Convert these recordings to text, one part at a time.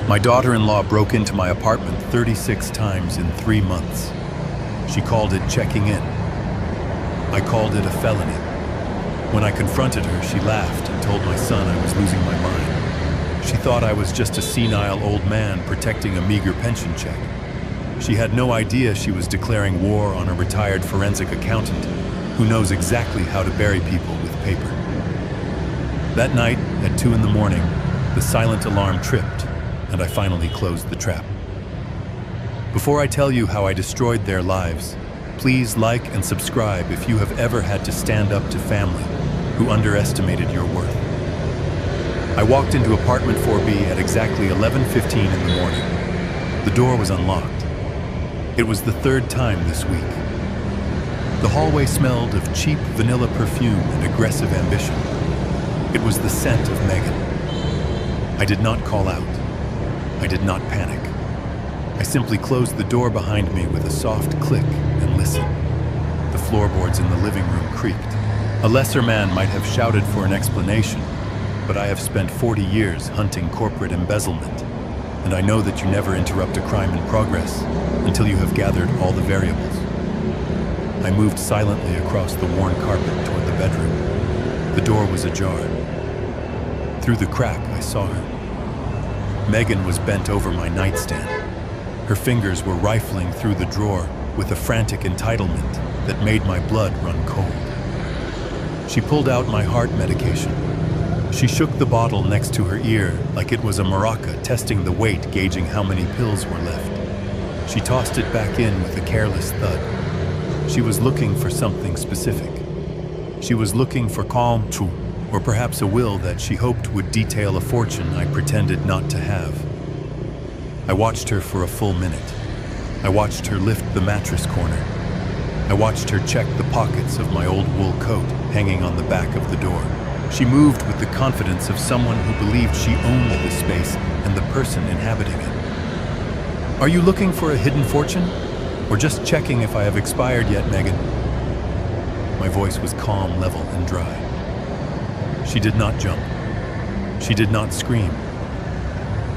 My daughter-in-law broke into my apartment 36 times in 3 months. She called it checking in. I called it a felony. When I confronted her, she laughed and told my son I was losing my mind. She thought I was just a senile old man protecting a meager pension check. She had no idea she was declaring war on a retired forensic accountant who knows exactly how to bury people with paper. That night, at 2 a.m, the silent alarm tripped, and I finally closed the trap. Before I tell you how I destroyed their lives, please like and subscribe if you have ever had to stand up to family who underestimated your worth. I walked into apartment 4B at exactly 11:15 in the morning. The door was unlocked. It was the 3rd time this week. The hallway smelled of cheap vanilla perfume and aggressive ambition. It was the scent of Megan. I did not call out. I did not panic. I simply closed the door behind me with a soft click and listened. The floorboards in the living room creaked. A lesser man might have shouted for an explanation, but I have spent 40 years hunting corporate embezzlement, and I know that you never interrupt a crime in progress until you have gathered all the variables. I moved silently across the worn carpet toward the bedroom. The door was ajar. Through the crack, I saw her. Megan was bent over my nightstand. Her fingers were rifling through the drawer with a frantic entitlement that made my blood run cold. She pulled out my heart medication. She shook the bottle next to her ear like it was a maraca testing the weight, gauging how many pills were left. She tossed it back in with a careless thud. She was looking for something specific. She was looking for calm, or perhaps a will that she hoped would detail a fortune I pretended not to have. I watched her for a full minute. I watched her lift the mattress corner. I watched her check the pockets of my old wool coat hanging on the back of the door. She moved with the confidence of someone who believed she owned the space and the person inhabiting it. Are you looking for a hidden fortune? Or just checking if I have expired yet, Megan? My voice was calm, level, and dry. She did not jump. She did not scream.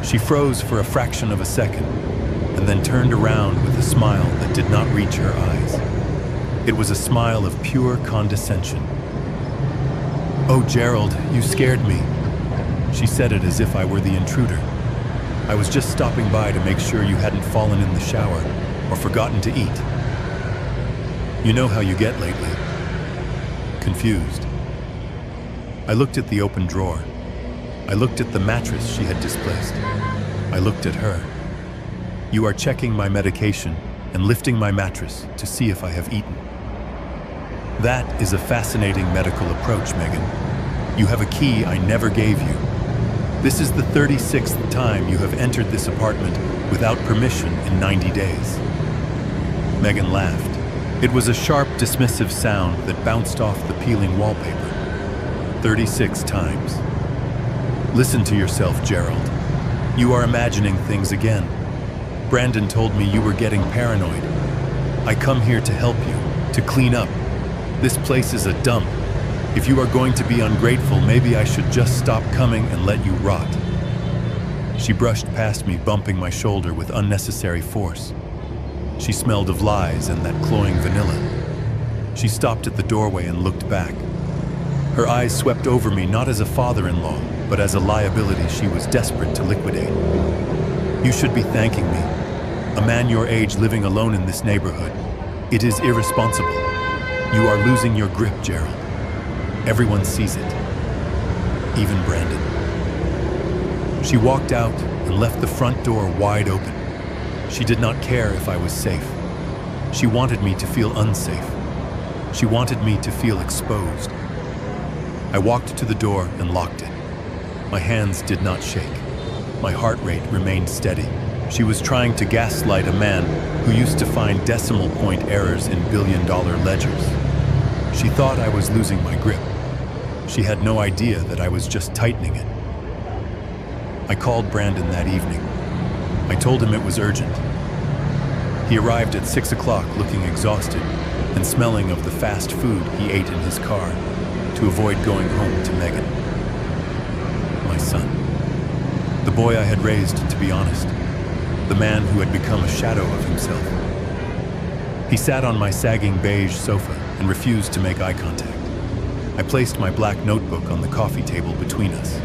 She froze for a fraction of a second, and then turned around with a smile that did not reach her eyes. It was a smile of pure condescension. "Oh, Gerald, you scared me." She said it as if I were the intruder. "I was just stopping by to make sure you hadn't fallen in the shower or forgotten to eat. You know how you get lately. Confused." I looked at the open drawer. I looked at the mattress she had displaced. I looked at her. "You are checking my medication and lifting my mattress to see if I have eaten. That is a fascinating medical approach, Megan. You have a key I never gave you. This is the 36th time you have entered this apartment without permission in 90 days. Megan laughed. It was a sharp, dismissive sound that bounced off the peeling wallpaper. 36 times. Listen to yourself, Gerald. You are imagining things again. Brandon told me you were getting paranoid. I come here to help you, to clean up. This place is a dump. If you are going to be ungrateful, maybe I should just stop coming and let you rot." She brushed past me, bumping my shoulder with unnecessary force. She smelled of lies and that cloying vanilla. She stopped at the doorway and looked back. Her eyes swept over me not as a father-in-law, but as a liability she was desperate to liquidate. "You should be thanking me. A man your age living alone in this neighborhood. It is irresponsible. You are losing your grip, Gerald. Everyone sees it. Even Brandon." She walked out and left the front door wide open. She did not care if I was safe. She wanted me to feel unsafe. She wanted me to feel exposed. I walked to the door and locked it. My hands did not shake. My heart rate remained steady. She was trying to gaslight a man who used to find decimal point errors in billion-dollar ledgers. She thought I was losing my grip. She had no idea that I was just tightening it. I called Brandon that evening. I told him it was urgent. He arrived at 6 o'clock looking exhausted and smelling of the fast food he ate in his car to avoid going home to Megan. My son. The boy I had raised, to be honest. The man who had become a shadow of himself. He sat on my sagging beige sofa and refused to make eye contact. I placed my black notebook on the coffee table between us.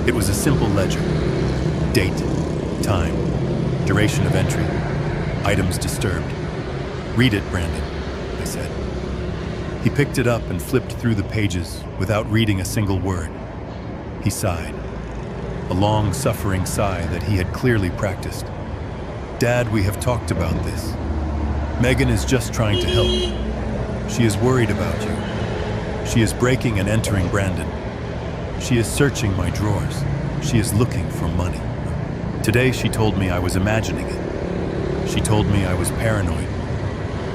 It was a simple ledger. Date, time, duration of entry, items disturbed. "Read it, Brandon," I said. He picked it up and flipped through the pages without reading a single word. He sighed, a long, suffering sigh that he had clearly practiced. "Dad, we have talked about this. Megan is just trying to help. She is worried about you. She is breaking and entering Brandon. She is searching my drawers. She is looking for money. Today she told me I was imagining it. She told me I was paranoid.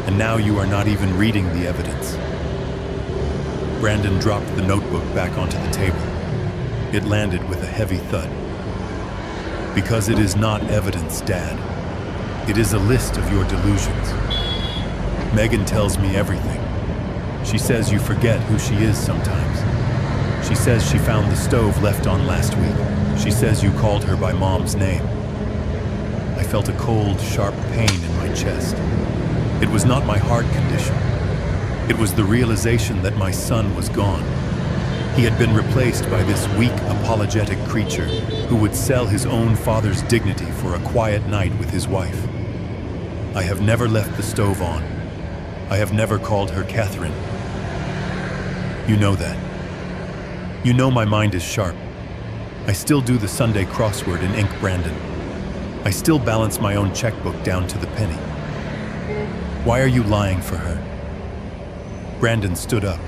And now you are not even reading the evidence." Brandon dropped the notebook back onto the table. It landed with a heavy thud. "Because it is not evidence, Dad. It is a list of your delusions. Megan tells me everything. She says you forget who she is sometimes. She says she found the stove left on last week. She says you called her by Mom's name." I felt a cold, sharp pain in my chest. It was not my heart condition. It was the realization that my son was gone. He had been replaced by this weak, apologetic creature who would sell his own father's dignity for a quiet night with his wife. I have never left the stove on. I have never called her Catherine. You know that. You know my mind is sharp. I still do the Sunday crossword in ink, Brandon. I still balance my own checkbook down to the penny. Why are you lying for her? Brandon stood up.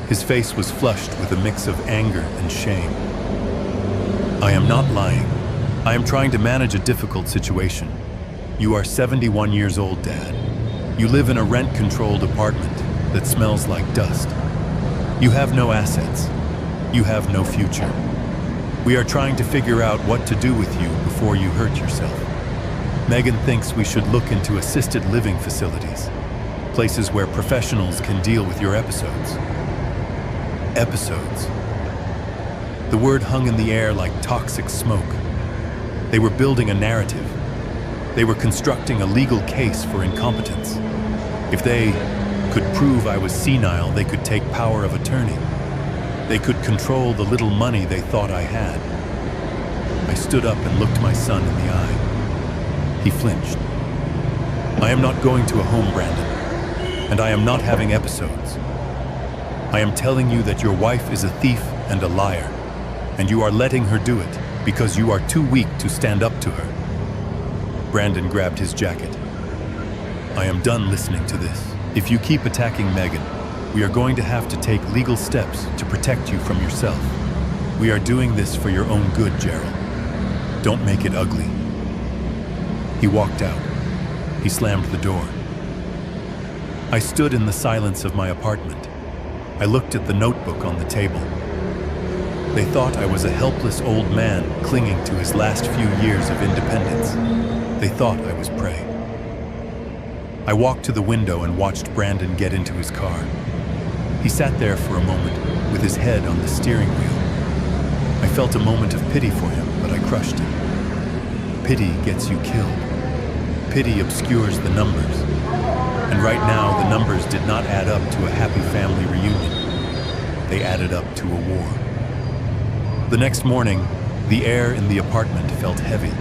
His face was flushed with a mix of anger and shame. I am not lying. I am trying to manage a difficult situation. You are 71 years old, Dad. You live in a rent-controlled apartment that smells like dust. You have no assets. You have no future. We are trying to figure out what to do with you before you hurt yourself. Megan thinks we should look into assisted living facilities, places where professionals can deal with your episodes. Episodes. The word hung in the air like toxic smoke. They were building a narrative. They were constructing a legal case for incompetence. If they could prove I was senile, they could take power of attorney. They could control the little money they thought I had. I stood up and looked my son in the eye. He flinched. I am not going to a home, Brandon, and I am not having episodes. I am telling you that your wife is a thief and a liar, and you are letting her do it because you are too weak to stand up to her. Brandon grabbed his jacket. I am done listening to this. If you keep attacking Megan, we are going to have to take legal steps to protect you from yourself. We are doing this for your own good, Gerald. Don't make it ugly. He walked out. He slammed the door. I stood in the silence of my apartment. I looked at the notebook on the table. They thought I was a helpless old man clinging to his last few years of independence. They thought I was prey. I walked to the window and watched Brandon get into his car. He sat there for a moment with his head on the steering wheel. I felt a moment of pity for him, but I crushed it. Pity gets you killed. Pity obscures the numbers. And right now, the numbers did not add up to a happy family reunion. They added up to a war. The next morning, the air in the apartment felt heavy.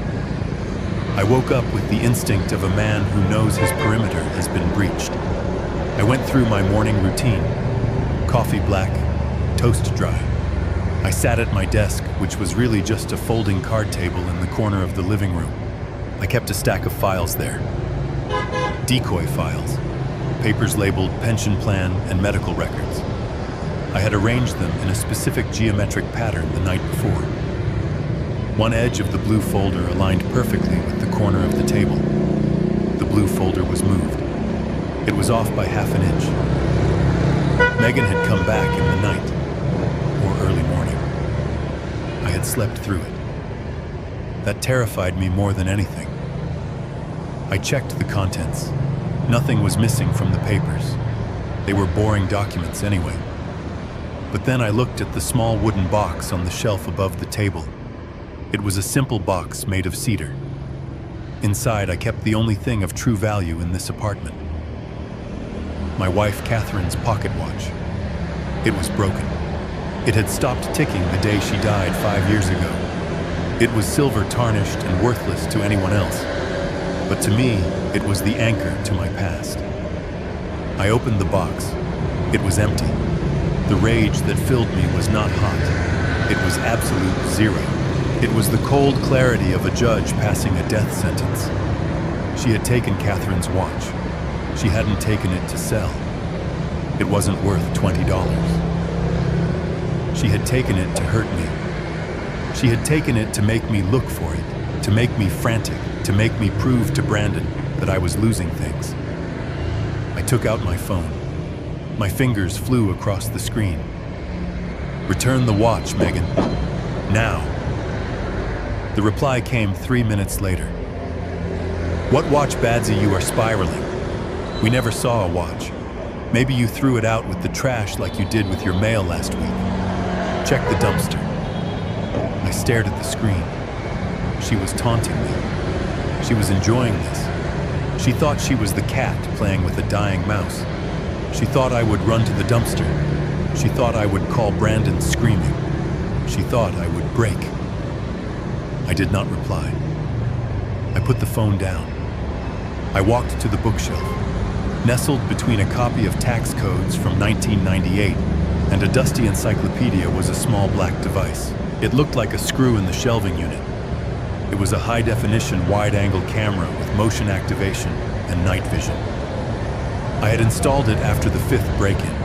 I woke up with the instinct of a man who knows his perimeter has been breached. I went through my morning routine. Coffee black, toast dry. I sat at my desk, which was really just a folding card table in the corner of the living room. I kept a stack of files there. Decoy files, papers labeled pension plan and medical records. I had arranged them in a specific geometric pattern the night before. One edge of the blue folder aligned perfectly with the corner of the table. The blue folder was moved. It was off by half an inch. Megan had come back in the night, or early morning. I had slept through it. That terrified me more than anything. I checked the contents. Nothing was missing from the papers. They were boring documents anyway. But then I looked at the small wooden box on the shelf above the table. It was a simple box made of cedar. Inside, I kept the only thing of true value in this apartment. My wife Catherine's pocket watch. It was broken. It had stopped ticking the day she died 5 years ago. It was silver tarnished and worthless to anyone else. But to me, it was the anchor to my past. I opened the box. It was empty. The rage that filled me was not hot. It was absolute zero. It was the cold clarity of a judge passing a death sentence. She had taken Catherine's watch. She hadn't taken it to sell. It wasn't worth $20. She had taken it to hurt me. She had taken it to make me look for it, to make me frantic, to make me prove to Brandon that I was losing things. I took out my phone. My fingers flew across the screen. "Return the watch, Megan. Now." The reply came 3 minutes later. "What watch, Badsy? You are spiraling. We never saw a watch. Maybe you threw it out with the trash like you did with your mail last week. Check the dumpster." I stared at the screen. She was taunting me. She was enjoying this. She thought she was the cat playing with a dying mouse. She thought I would run to the dumpster. She thought I would call Brandon screaming. She thought I would break. I did not reply. I put the phone down. I walked to the bookshelf. Nestled between a copy of tax codes from 1998 and a dusty encyclopedia was a small black device. It looked like a screw in the shelving unit. It was a high-definition wide-angle camera with motion activation and night vision. I had installed it after the 5th break-in.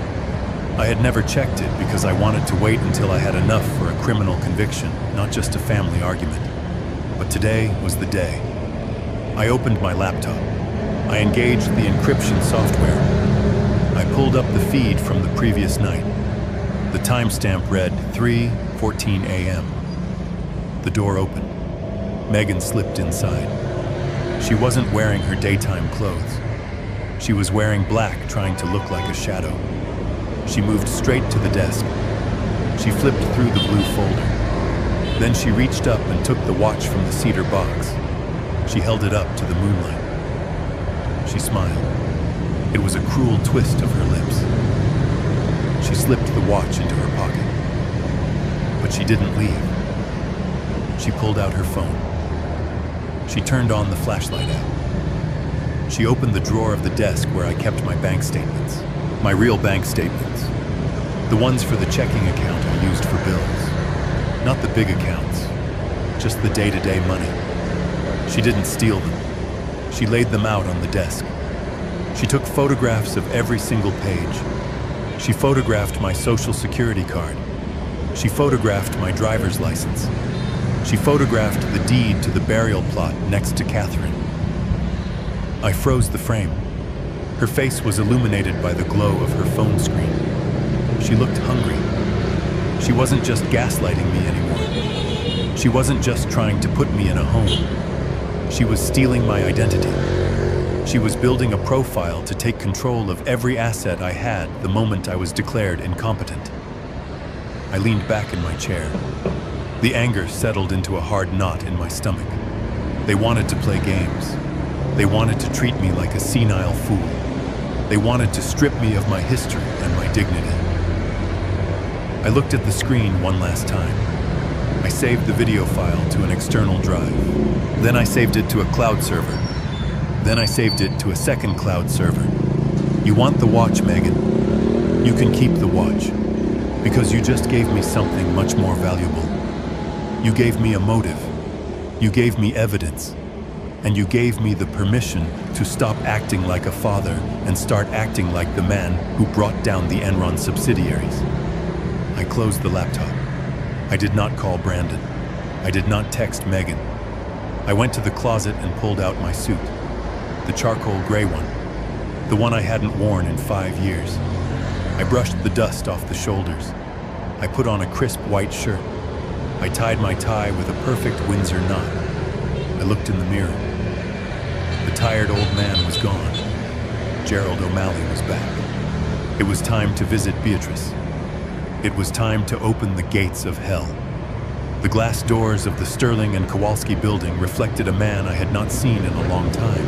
I had never checked it because I wanted to wait until I had enough for a criminal conviction, not just a family argument. But today was the day. I opened my laptop. I engaged the encryption software. I pulled up the feed from the previous night. The timestamp read 3:14 a.m. The door opened. Megan slipped inside. She wasn't wearing her daytime clothes. She was wearing black, trying to look like a shadow. She moved straight to the desk. She flipped through the blue folder. Then she reached up and took the watch from the cedar box. She held it up to the moonlight. She smiled. It was a cruel twist of her lips. She slipped the watch into her pocket. But she didn't leave. She pulled out her phone. She turned on the flashlight app. She opened the drawer of the desk where I kept my bank statements. My real bank statements. The ones for the checking account I used for bills. Not the big accounts. Just the day-to-day money. She didn't steal them. She laid them out on the desk. She took photographs of every single page. She photographed my social security card. She photographed my driver's license. She photographed the deed to the burial plot next to Catherine. I froze the frame. Her face was illuminated by the glow of her phone screen. She looked hungry. She wasn't just gaslighting me anymore. She wasn't just trying to put me in a home. She was stealing my identity. She was building a profile to take control of every asset I had the moment I was declared incompetent. I leaned back in my chair. The anger settled into a hard knot in my stomach. They wanted to play games. They wanted to treat me like a senile fool. They wanted to strip me of my history and my dignity. I looked at the screen one last time. I saved the video file to an external drive. Then I saved it to a cloud server. Then I saved it to a second cloud server. You want the watch, Megan? You can keep the watch. Because you just gave me something much more valuable. You gave me a motive. You gave me evidence. And you gave me the permission to stop acting like a father and start acting like the man who brought down the Enron subsidiaries. I closed the laptop. I did not call Brandon. I did not text Megan. I went to the closet and pulled out my suit. The charcoal gray one. The one I hadn't worn in 5 years. I brushed the dust off the shoulders. I put on a crisp white shirt. I tied my tie with a perfect Windsor knot. I looked in the mirror. The tired old man was gone. Gerald O'Malley was back. It was time to visit Beatrice. It was time to open the gates of hell. The glass doors of the Sterling and Kowalski building reflected a man I had not seen in a long time.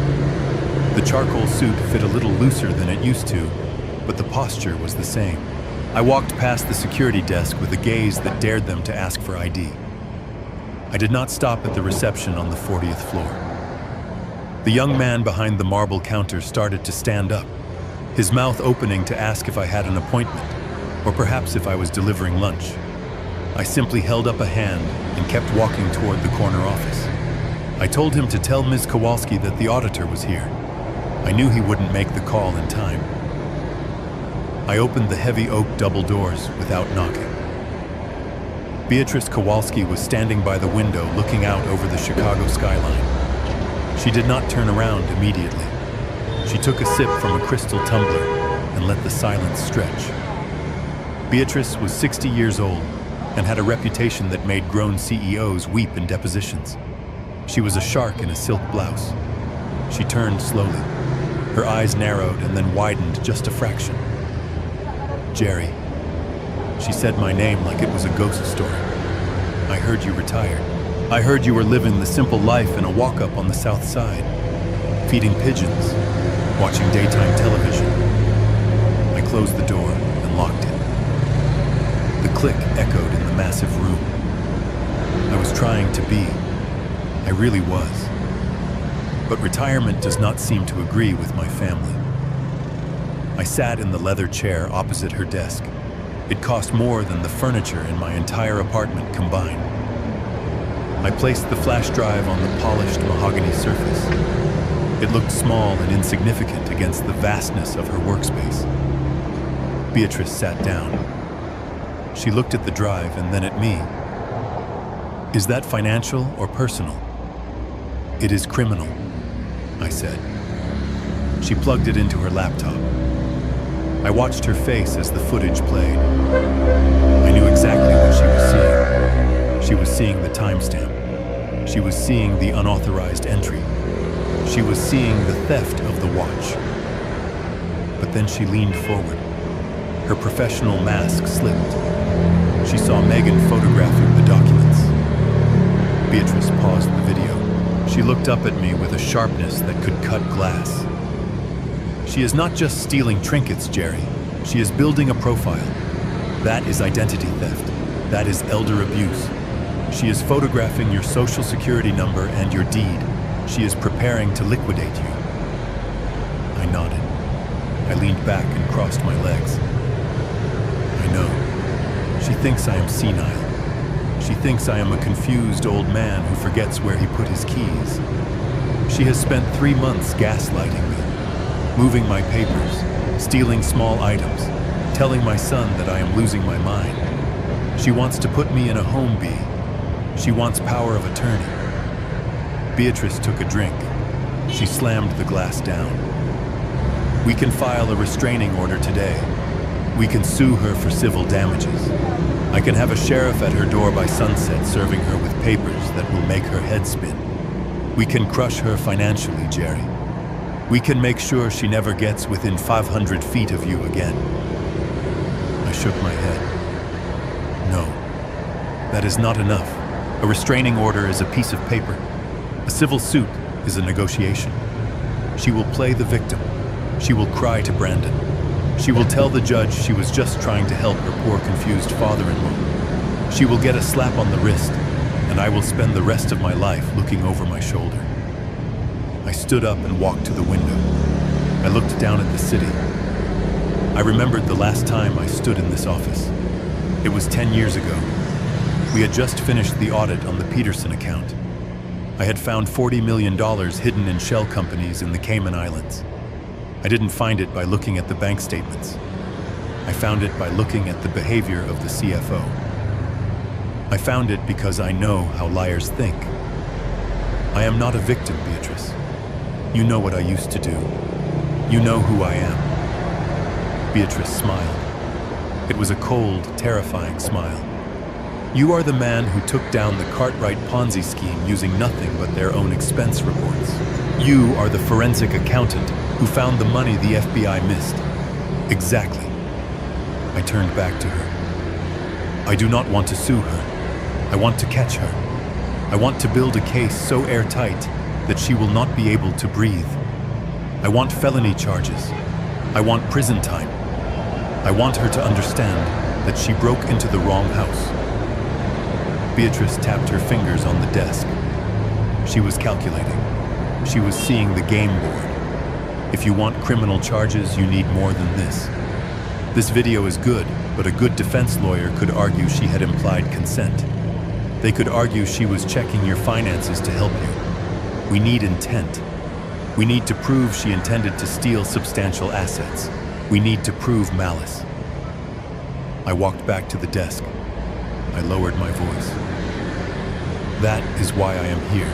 The charcoal suit fit a little looser than it used to, but the posture was the same. I walked past the security desk with a gaze that dared them to ask for ID. I did not stop at the reception on the 40th floor. The young man behind the marble counter started to stand up, his mouth opening to ask if I had an appointment, or perhaps if I was delivering lunch. I simply held up a hand and kept walking toward the corner office. I told him to tell Ms. Kowalski that the auditor was here. I knew he wouldn't make the call in time. I opened the heavy oak double doors without knocking. Beatrice Kowalski was standing by the window looking out over the Chicago skyline. She did not turn around immediately. She took a sip from a crystal tumbler and let the silence stretch. Beatrice was 60 years old and had a reputation that made grown CEOs weep in depositions. She was a shark in a silk blouse. She turned slowly. Her eyes narrowed and then widened just a fraction. Jerry. She said my name like it was a ghost story. I heard you retired. I heard you were living the simple life in a walk-up on the South Side, feeding pigeons, watching daytime television. I closed the door and locked it. The click echoed in the massive room. I was trying to be. I really was. But retirement does not seem to agree with my family. I sat in the leather chair opposite her desk. It cost more than the furniture in my entire apartment combined. I placed the flash drive on the polished mahogany surface. It looked small and insignificant against the vastness of her workspace. Beatrice sat down. She looked at the drive and then at me. Is that financial or personal? It is criminal, I said. She plugged it into her laptop. I watched her face as the footage played. I knew exactly what she was seeing. She was seeing the timestamp. She was seeing the unauthorized entry. She was seeing the theft of the watch. But then she leaned forward. Her professional mask slipped. She saw Megan photographing the documents. Beatrice paused the video. She looked up at me with a sharpness that could cut glass. She is not just stealing trinkets, Jerry. She is building a profile. That is identity theft. That is elder abuse. She is photographing your social security number and your deed. She is preparing to liquidate you. I nodded. I leaned back and crossed my legs. I know. She thinks I am senile. She thinks I am a confused old man who forgets where he put his keys. She has spent 3 months gaslighting me, moving my papers, stealing small items, telling my son that I am losing my mind. She wants to put me in a home bee. She wants power of attorney. Beatrice took a drink. She slammed the glass down. We can file a restraining order today. We can sue her for civil damages. I can have a sheriff at her door by sunset serving her with papers that will make her head spin. We can crush her financially, Jerry. We can make sure she never gets within 500 feet of you again. I shook my head. No, that is not enough. A restraining order is a piece of paper. A civil suit is a negotiation. She will play the victim. She will cry to Brandon. She will tell the judge she was just trying to help her poor confused father-in-law. She will get a slap on the wrist, and I will spend the rest of my life looking over my shoulder. I stood up and walked to the window. I looked down at the city. I remembered the last time I stood in this office. It was 10 years ago. We had just finished the audit on the Peterson account. I had found $40 million hidden in shell companies in the Cayman Islands. I didn't find it by looking at the bank statements. I found it by looking at the behavior of the CFO. I found it because I know how liars think. I am not a victim, Beatrice. You know what I used to do. You know who I am. Beatrice smiled. It was a cold, terrifying smile. You are the man who took down the Cartwright Ponzi scheme using nothing but their own expense reports. You are the forensic accountant who found the money the FBI missed. Exactly. I turned back to her. I do not want to sue her. I want to catch her. I want to build a case so airtight that she will not be able to breathe. I want felony charges. I want prison time. I want her to understand that she broke into the wrong house. Beatrice tapped her fingers on the desk. She was calculating. She was seeing the game board. If you want criminal charges, you need more than this. This video is good, but a good defense lawyer could argue she had implied consent. They could argue she was checking your finances to help you. We need intent. We need to prove she intended to steal substantial assets. We need to prove malice. I walked back to the desk. I lowered my voice. That is why I am here.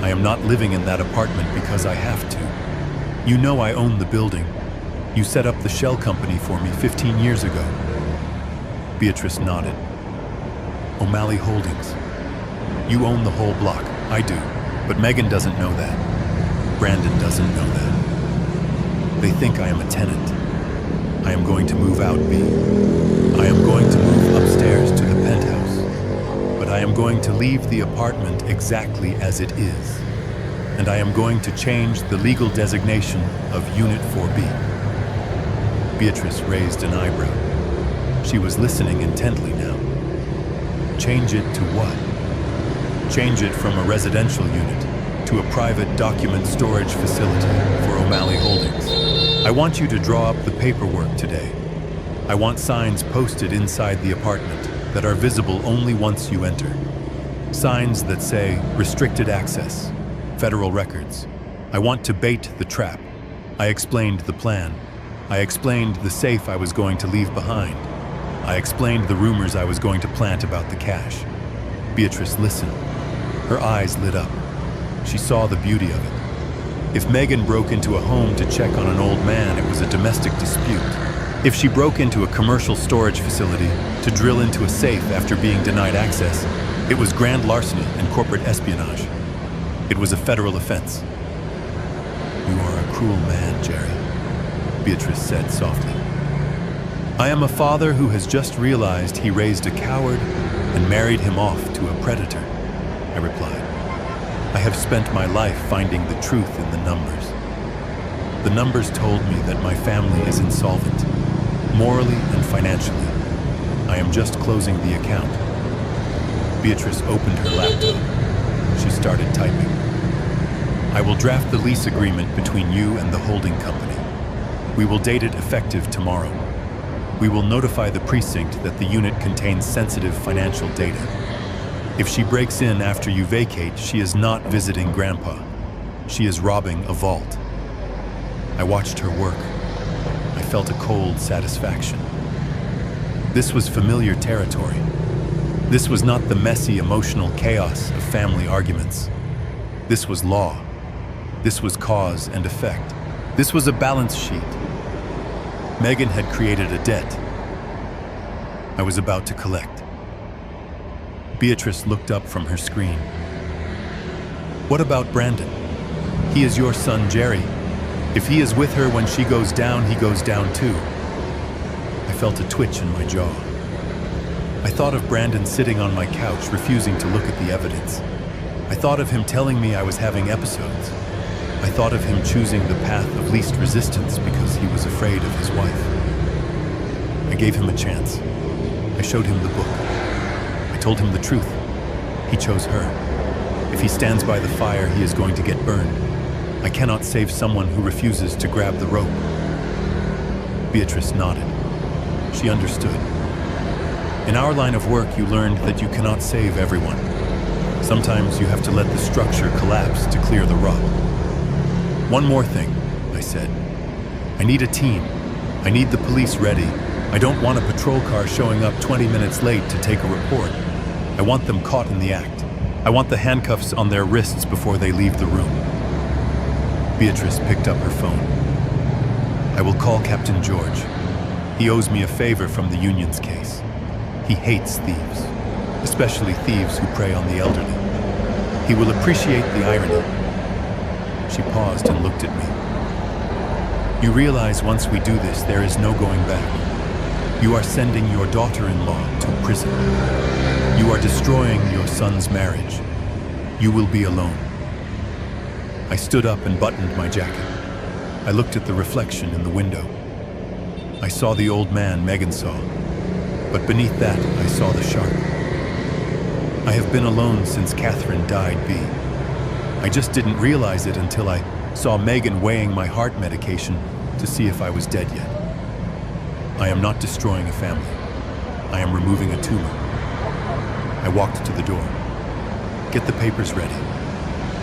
I am not living in that apartment because I have to. You know I own the building. You set up the shell company for me 15 years ago. Beatrice nodded. O'Malley Holdings. You own the whole block. I do. But Megan doesn't know that. Brandon doesn't know that. They think I am a tenant. I am going to move out, B. I am going to move upstairs to the penthouse. But I am going to leave the apartment exactly as it is. And I am going to change the legal designation of Unit 4B. Beatrice raised an eyebrow. She was listening intently now. Change it to what? Change it from a residential unit to a private document storage facility for O'Malley Holdings. I want you to draw up the paperwork today. I want signs posted inside the apartment that are visible only once you enter. Signs that say restricted access, federal records. I want to bait the trap. I explained the plan. I explained the safe I was going to leave behind. I explained the rumors I was going to plant about the cash. Beatrice listened. Her eyes lit up. She saw the beauty of it. If Megan broke into a home to check on an old man, it was a domestic dispute. If she broke into a commercial storage facility to drill into a safe after being denied access, it was grand larceny and corporate espionage. It was a federal offense. You are a cruel man, Jerry, Beatrice said softly. I am a father who has just realized he raised a coward and married him off to a predator, I replied. I have spent my life finding the truth in the numbers. The numbers told me that my family is insolvent, morally and financially. I am just closing the account. Beatrice opened her laptop. She started typing. I will draft the lease agreement between you and the holding company. We will date it effective tomorrow. We will notify the precinct that the unit contains sensitive financial data. If she breaks in after you vacate, she is not visiting Grandpa. She is robbing a vault. I watched her work. I felt a cold satisfaction. This was familiar territory. This was not the messy, emotional chaos of family arguments. This was law. This was cause and effect. This was a balance sheet. Megan had created a debt. I was about to collect. Beatrice looked up from her screen. What about Brandon? He is your son, Jerry. If he is with her when she goes down, he goes down too. I felt a twitch in my jaw. I thought of Brandon sitting on my couch, refusing to look at the evidence. I thought of him telling me I was having episodes. I thought of him choosing the path of least resistance because he was afraid of his wife. I gave him a chance. I showed him the book. I told him the truth. He chose her. If he stands by the fire, he is going to get burned. I cannot save someone who refuses to grab the rope. Beatrice nodded. She understood. In our line of work, you learned that you cannot save everyone. Sometimes you have to let the structure collapse to clear the rot. One more thing, I said. I need a team. I need the police ready. I don't want a patrol car showing up 20 minutes late to take a report. I want them caught in the act. I want the handcuffs on their wrists before they leave the room. Beatrice picked up her phone. I will call Captain George. He owes me a favor from the union's case. He hates thieves, especially thieves who prey on the elderly. He will appreciate the irony. She paused and looked at me. You realize once we do this, there is no going back. You are sending your daughter-in-law to prison. You are destroying your son's marriage. You will be alone. I stood up and buttoned my jacket. I looked at the reflection in the window. I saw the old man Megan saw, but beneath that I saw the shark. I have been alone since Catherine died, B. I just didn't realize it until I saw Megan weighing my heart medication to see if I was dead yet. I am not destroying a family. I am removing a tumor. I walked to the door. Get the papers ready.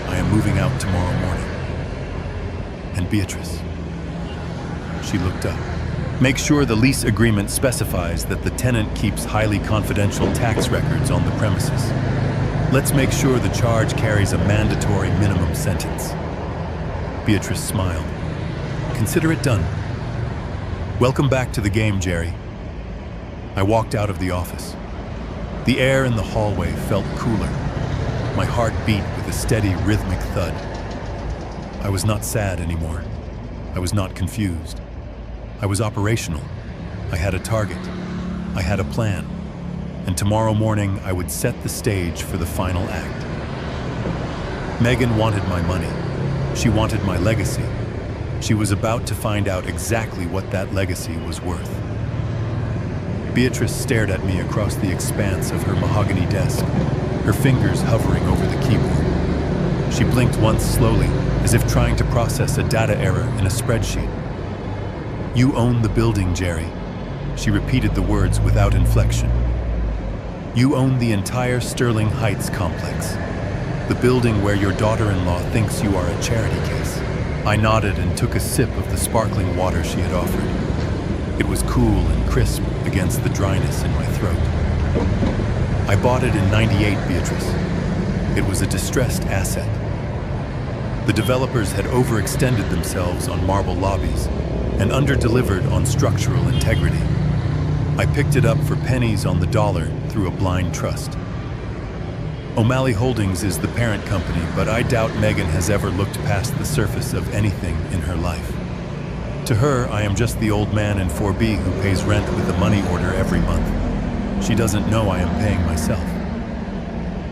I am moving out tomorrow morning. And Beatrice. She looked up. Make sure the lease agreement specifies that the tenant keeps highly confidential tax records on the premises. Let's make sure the charge carries a mandatory minimum sentence. Beatrice smiled. Consider it done. Welcome back to the game, Jerry. I walked out of the office. The air in the hallway felt cooler. My heart beat with a steady, rhythmic thud. I was not sad anymore. I was not confused. I was operational. I had a target. I had a plan. And tomorrow morning, I would set the stage for the final act. Megan wanted my money. She wanted my legacy. She was about to find out exactly what that legacy was worth. Beatrice stared at me across the expanse of her mahogany desk, her fingers hovering over the keyboard. She blinked once slowly, as if trying to process a data error in a spreadsheet. You own the building, Jerry. She repeated the words without inflection. You own the entire Sterling Heights complex, the building where your daughter-in-law thinks you are a charity case. I nodded and took a sip of the sparkling water she had offered. It was cool and crisp against the dryness in my throat. I bought it in '98, Beatrice. It was a distressed asset. The developers had overextended themselves on marble lobbies and under-delivered on structural integrity. I picked it up for pennies on the dollar through a blind trust. O'Malley Holdings is the parent company, but I doubt Megan has ever looked past the surface of anything in her life. To her, I am just the old man in 4B who pays rent with a money order every month. She doesn't know I am paying myself.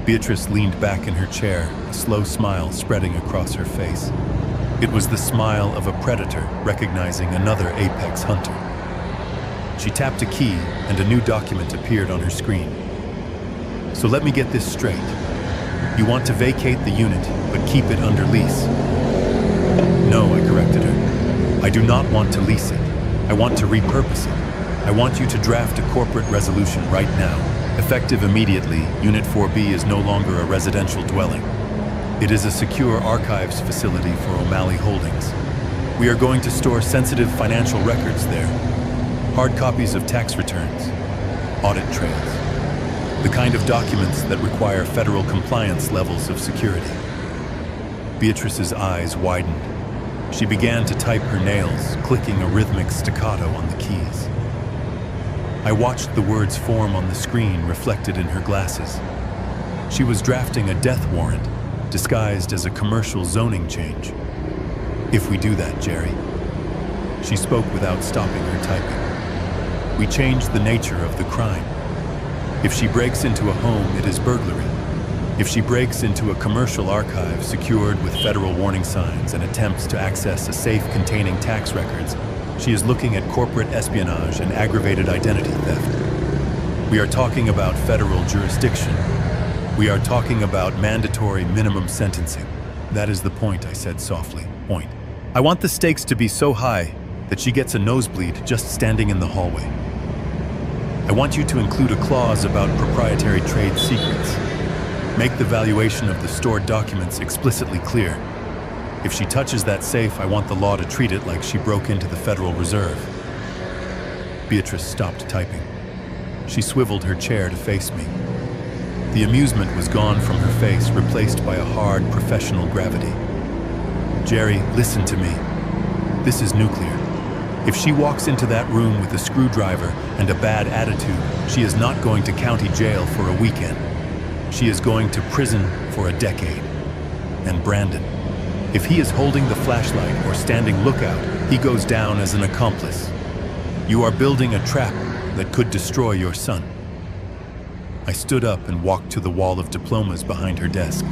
Beatrice leaned back in her chair, a slow smile spreading across her face. It was the smile of a predator recognizing another apex hunter. She tapped a key and a new document appeared on her screen. So let me get this straight. You want to vacate the unit, but keep it under lease. No, I corrected her. I do not want to lease it. I want to repurpose it. I want you to draft a corporate resolution right now. Effective immediately, Unit 4B is no longer a residential dwelling. It is a secure archives facility for O'Malley Holdings. We are going to store sensitive financial records there. Hard copies of tax returns, audit trails. The kind of documents that require federal compliance levels of security. Beatrice's eyes widened. She began to type her nails, clicking a rhythmic staccato on the keys. I watched the words form on the screen reflected in her glasses. She was drafting a death warrant, disguised as a commercial zoning change. If we do that, Jerry. She spoke without stopping her typing. We changed the nature of the crime. If she breaks into a home, it is burglary. If she breaks into a commercial archive secured with federal warning signs and attempts to access a safe containing tax records, she is looking at corporate espionage and aggravated identity theft. We are talking about federal jurisdiction. We are talking about mandatory minimum sentencing. That is the point, I said softly. Point. I want the stakes to be so high that she gets a nosebleed just standing in the hallway. I want you to include a clause about proprietary trade secrets. Make the valuation of the stored documents explicitly clear. If she touches that safe, I want the law to treat it like she broke into the Federal Reserve. Beatrice stopped typing. She swiveled her chair to face me. The amusement was gone from her face, replaced by a hard, professional gravity. Jerry, listen to me. This is nuclear. If she walks into that room with a screwdriver and a bad attitude, she is not going to county jail for a weekend. She is going to prison for a decade. And Brandon, if he is holding the flashlight or standing lookout, he goes down as an accomplice. You are building a trap that could destroy your son. I stood up and walked to the wall of diplomas behind her desk.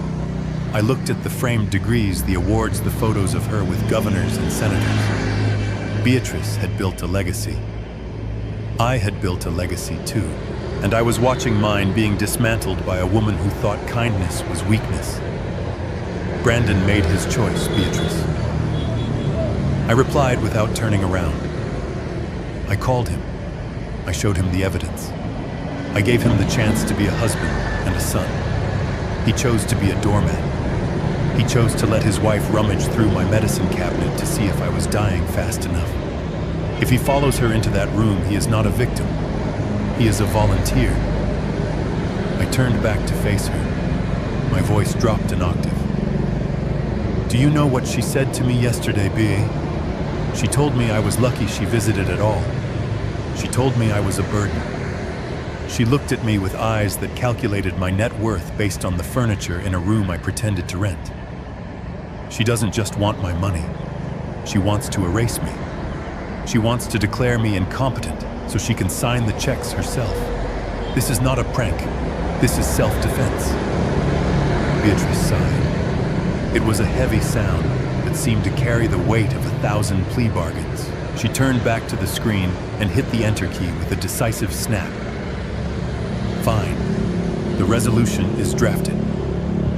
I looked at the framed degrees, the awards, the photos of her with governors and senators. Beatrice had built a legacy. I had built a legacy too, and I was watching mine being dismantled by a woman who thought kindness was weakness. Brandon made his choice, Beatrice. I replied without turning around. I called him. I showed him the evidence. I gave him the chance to be a husband and a son. He chose to be a doormat. He chose to let his wife rummage through my medicine cabinet to see if I was dying fast enough. If he follows her into that room, he is not a victim. He is a volunteer. I turned back to face her. My voice dropped an octave. Do you know what she said to me yesterday, B.A.? She told me I was lucky she visited at all. She told me I was a burden. She looked at me with eyes that calculated my net worth based on the furniture in a room I pretended to rent. She doesn't just want my money. She wants to erase me. She wants to declare me incompetent so she can sign the checks herself. This is not a prank. This is self-defense. Beatrice sighed. It was a heavy sound that seemed to carry the weight of 1,000 plea bargains. She turned back to the screen and hit the enter key with a decisive snap. Fine. The resolution is drafted.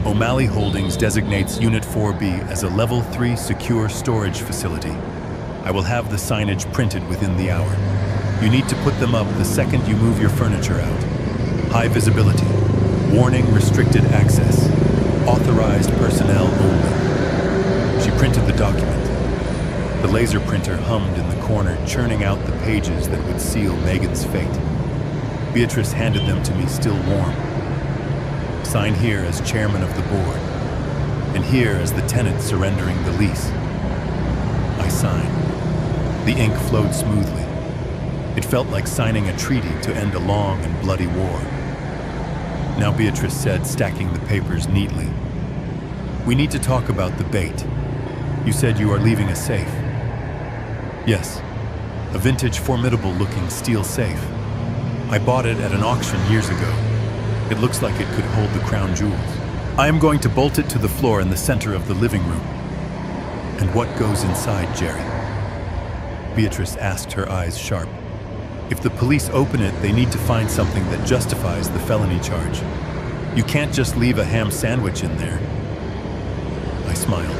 O'Malley Holdings designates Unit 4B as a Level 3 secure storage facility. I will have the signage printed within the hour. You need to put them up the second you move your furniture out. High visibility. Warning: restricted access. Authorized personnel only. She printed the document. The laser printer hummed in the corner, churning out the pages that would seal Megan's fate. Beatrice handed them to me still warm. Sign here as chairman of the board, and here as the tenant surrendering the lease. I signed. The ink flowed smoothly. It felt like signing a treaty to end a long and bloody war. Now, Beatrice said, stacking the papers neatly, we need to talk about the bait. You said you are leaving a safe. Yes, a vintage, formidable-looking steel safe. I bought it at an auction years ago. It looks like it could hold the crown jewels. I am going to bolt it to the floor in the center of the living room. And what goes inside, Jerry? Beatrice asked, her eyes sharp. If the police open it, they need to find something that justifies the felony charge. You can't just leave a ham sandwich in there. I smiled.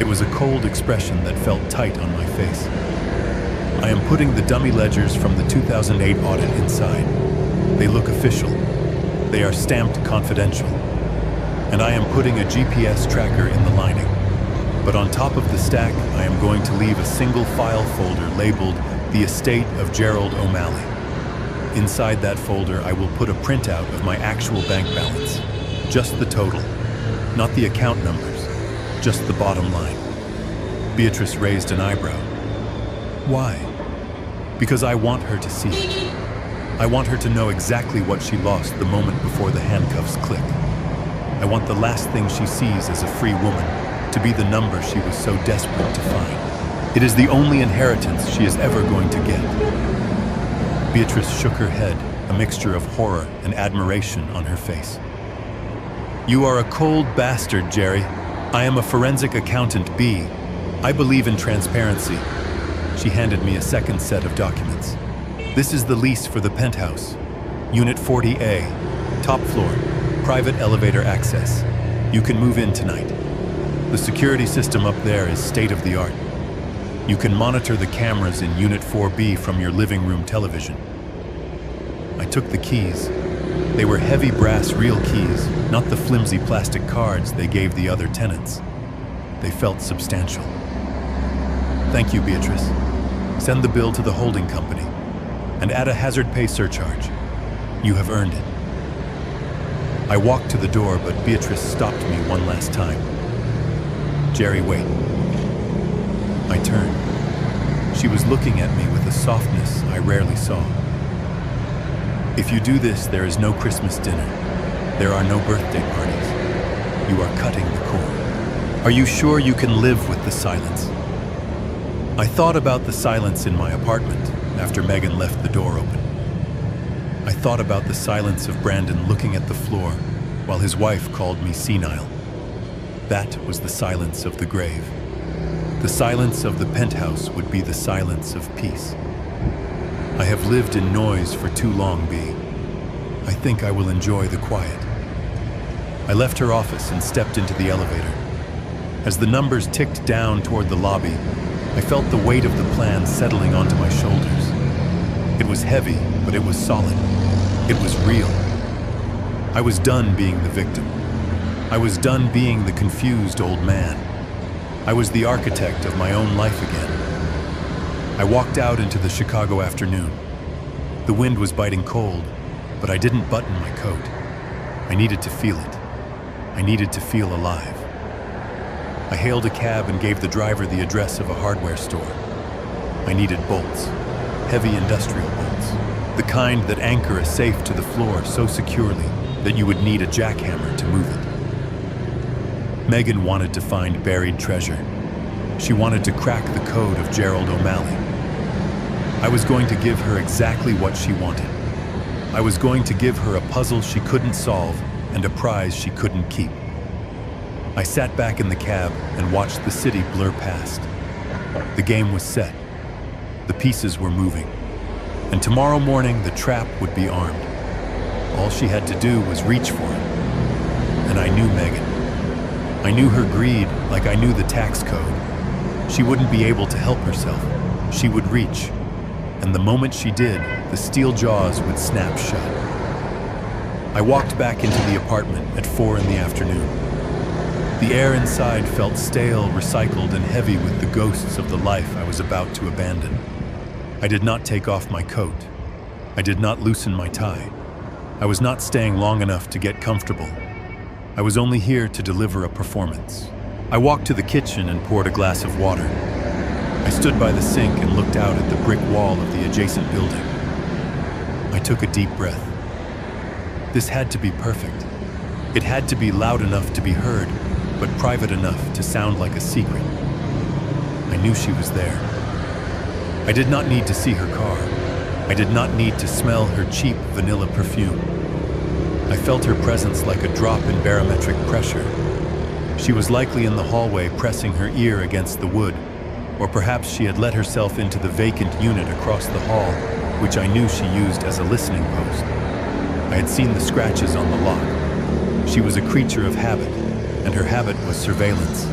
It was a cold expression that felt tight on my face. I am putting the dummy ledgers from the 2008 audit inside. They look official. They are stamped confidential. And I am putting a GPS tracker in the lining. But on top of the stack, I am going to leave a single file folder labeled The Estate of Gerald O'Malley. Inside that folder, I will put a printout of my actual bank balance. Just the total, not the account numbers, just the bottom line. Beatrice raised an eyebrow. Why? Because I want her to see it. I want her to know exactly what she lost the moment before the handcuffs click. I want the last thing she sees as a free woman to be the number she was so desperate to find. It is the only inheritance she is ever going to get. Beatrice shook her head, a mixture of horror and admiration on her face. You are a cold bastard, Jerry. I am a forensic accountant, B. I believe in transparency. She handed me a second set of documents. This is the lease for the penthouse. Unit 40A, top floor, private elevator access. You can move in tonight. The security system up there is state-of-the-art. You can monitor the cameras in Unit 4B from your living room television. I took the keys. They were heavy brass real keys, not the flimsy plastic cards they gave the other tenants. They felt substantial. Thank you, Beatrice. Send the bill to the holding company and add a hazard pay surcharge. You have earned it. I walked to the door, but Beatrice stopped me one last time. Jerry, wait. I turned. She was looking at me with a softness I rarely saw. If you do this, there is no Christmas dinner. There are no birthday parties. You are cutting the cord. Are you sure you can live with the silence? I thought about the silence in my apartment after Megan left the door open. thought about the silence of Brandon looking at the floor while his wife called me senile. That was the silence of the grave. The silence of the penthouse would be the silence of peace. I have lived in noise for too long, B. I think I will enjoy the quiet. I left her office and stepped into the elevator. As the numbers ticked down toward the lobby, I felt the weight of the plan settling onto my shoulders. It was heavy, but it was solid. It was real. I was done being the victim. I was done being the confused old man. I was the architect of my own life again. I walked out into the Chicago afternoon. The wind was biting cold, but I didn't button my coat. I needed to feel it. I needed to feel alive. I hailed a cab and gave the driver the address of a hardware store. I needed bolts, heavy industrial bolts, the kind that anchor a safe to the floor so securely that you would need a jackhammer to move it. Megan wanted to find buried treasure. She wanted to crack the code of Gerald O'Malley. I was going to give her exactly what she wanted. I was going to give her a puzzle she couldn't solve and a prize she couldn't keep. I sat back in the cab and watched the city blur past. The game was set. The pieces were moving. And tomorrow morning, the trap would be armed. All she had to do was reach for it. And I knew Megan. I knew her greed like I knew the tax code. She wouldn't be able to help herself. She would reach. And the moment she did, the steel jaws would snap shut. I walked back into the apartment at 4 in the afternoon. The air inside felt stale, recycled, and heavy with the ghosts of the life I was about to abandon. I did not take off my coat. I did not loosen my tie. I was not staying long enough to get comfortable. I was only here to deliver a performance. I walked to the kitchen and poured a glass of water. I stood by the sink and looked out at the brick wall of the adjacent building. I took a deep breath. This had to be perfect. It had to be loud enough to be heard, but private enough to sound like a secret. I knew she was there. I did not need to see her car. I did not need to smell her cheap vanilla perfume. I felt her presence like a drop in barometric pressure. She was likely in the hallway pressing her ear against the wood, or perhaps she had let herself into the vacant unit across the hall, which I knew she used as a listening post. I had seen the scratches on the lock. She was a creature of habit, and her habit was surveillance.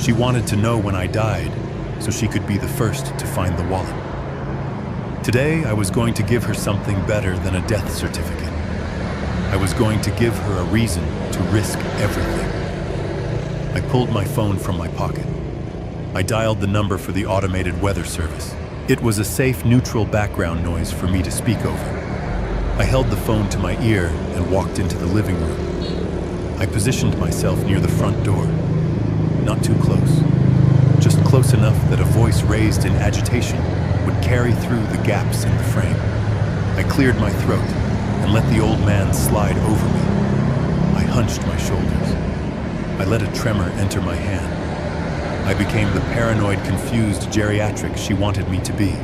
She wanted to know when I died, so she could be the first to find the wallet. Today, I was going to give her something better than a death certificate. I was going to give her a reason to risk everything. I pulled my phone from my pocket. I dialed the number for the automated weather service. It was a safe, neutral background noise for me to speak over. I held the phone to my ear and walked into the living room. I positioned myself near the front door. Not too close. Just close enough that a voice raised in agitation would carry through the gaps in the frame. I cleared my throat and let the old man slide over me. I hunched my shoulders. I let a tremor enter my hand. I became the paranoid, confused geriatric she wanted me to be.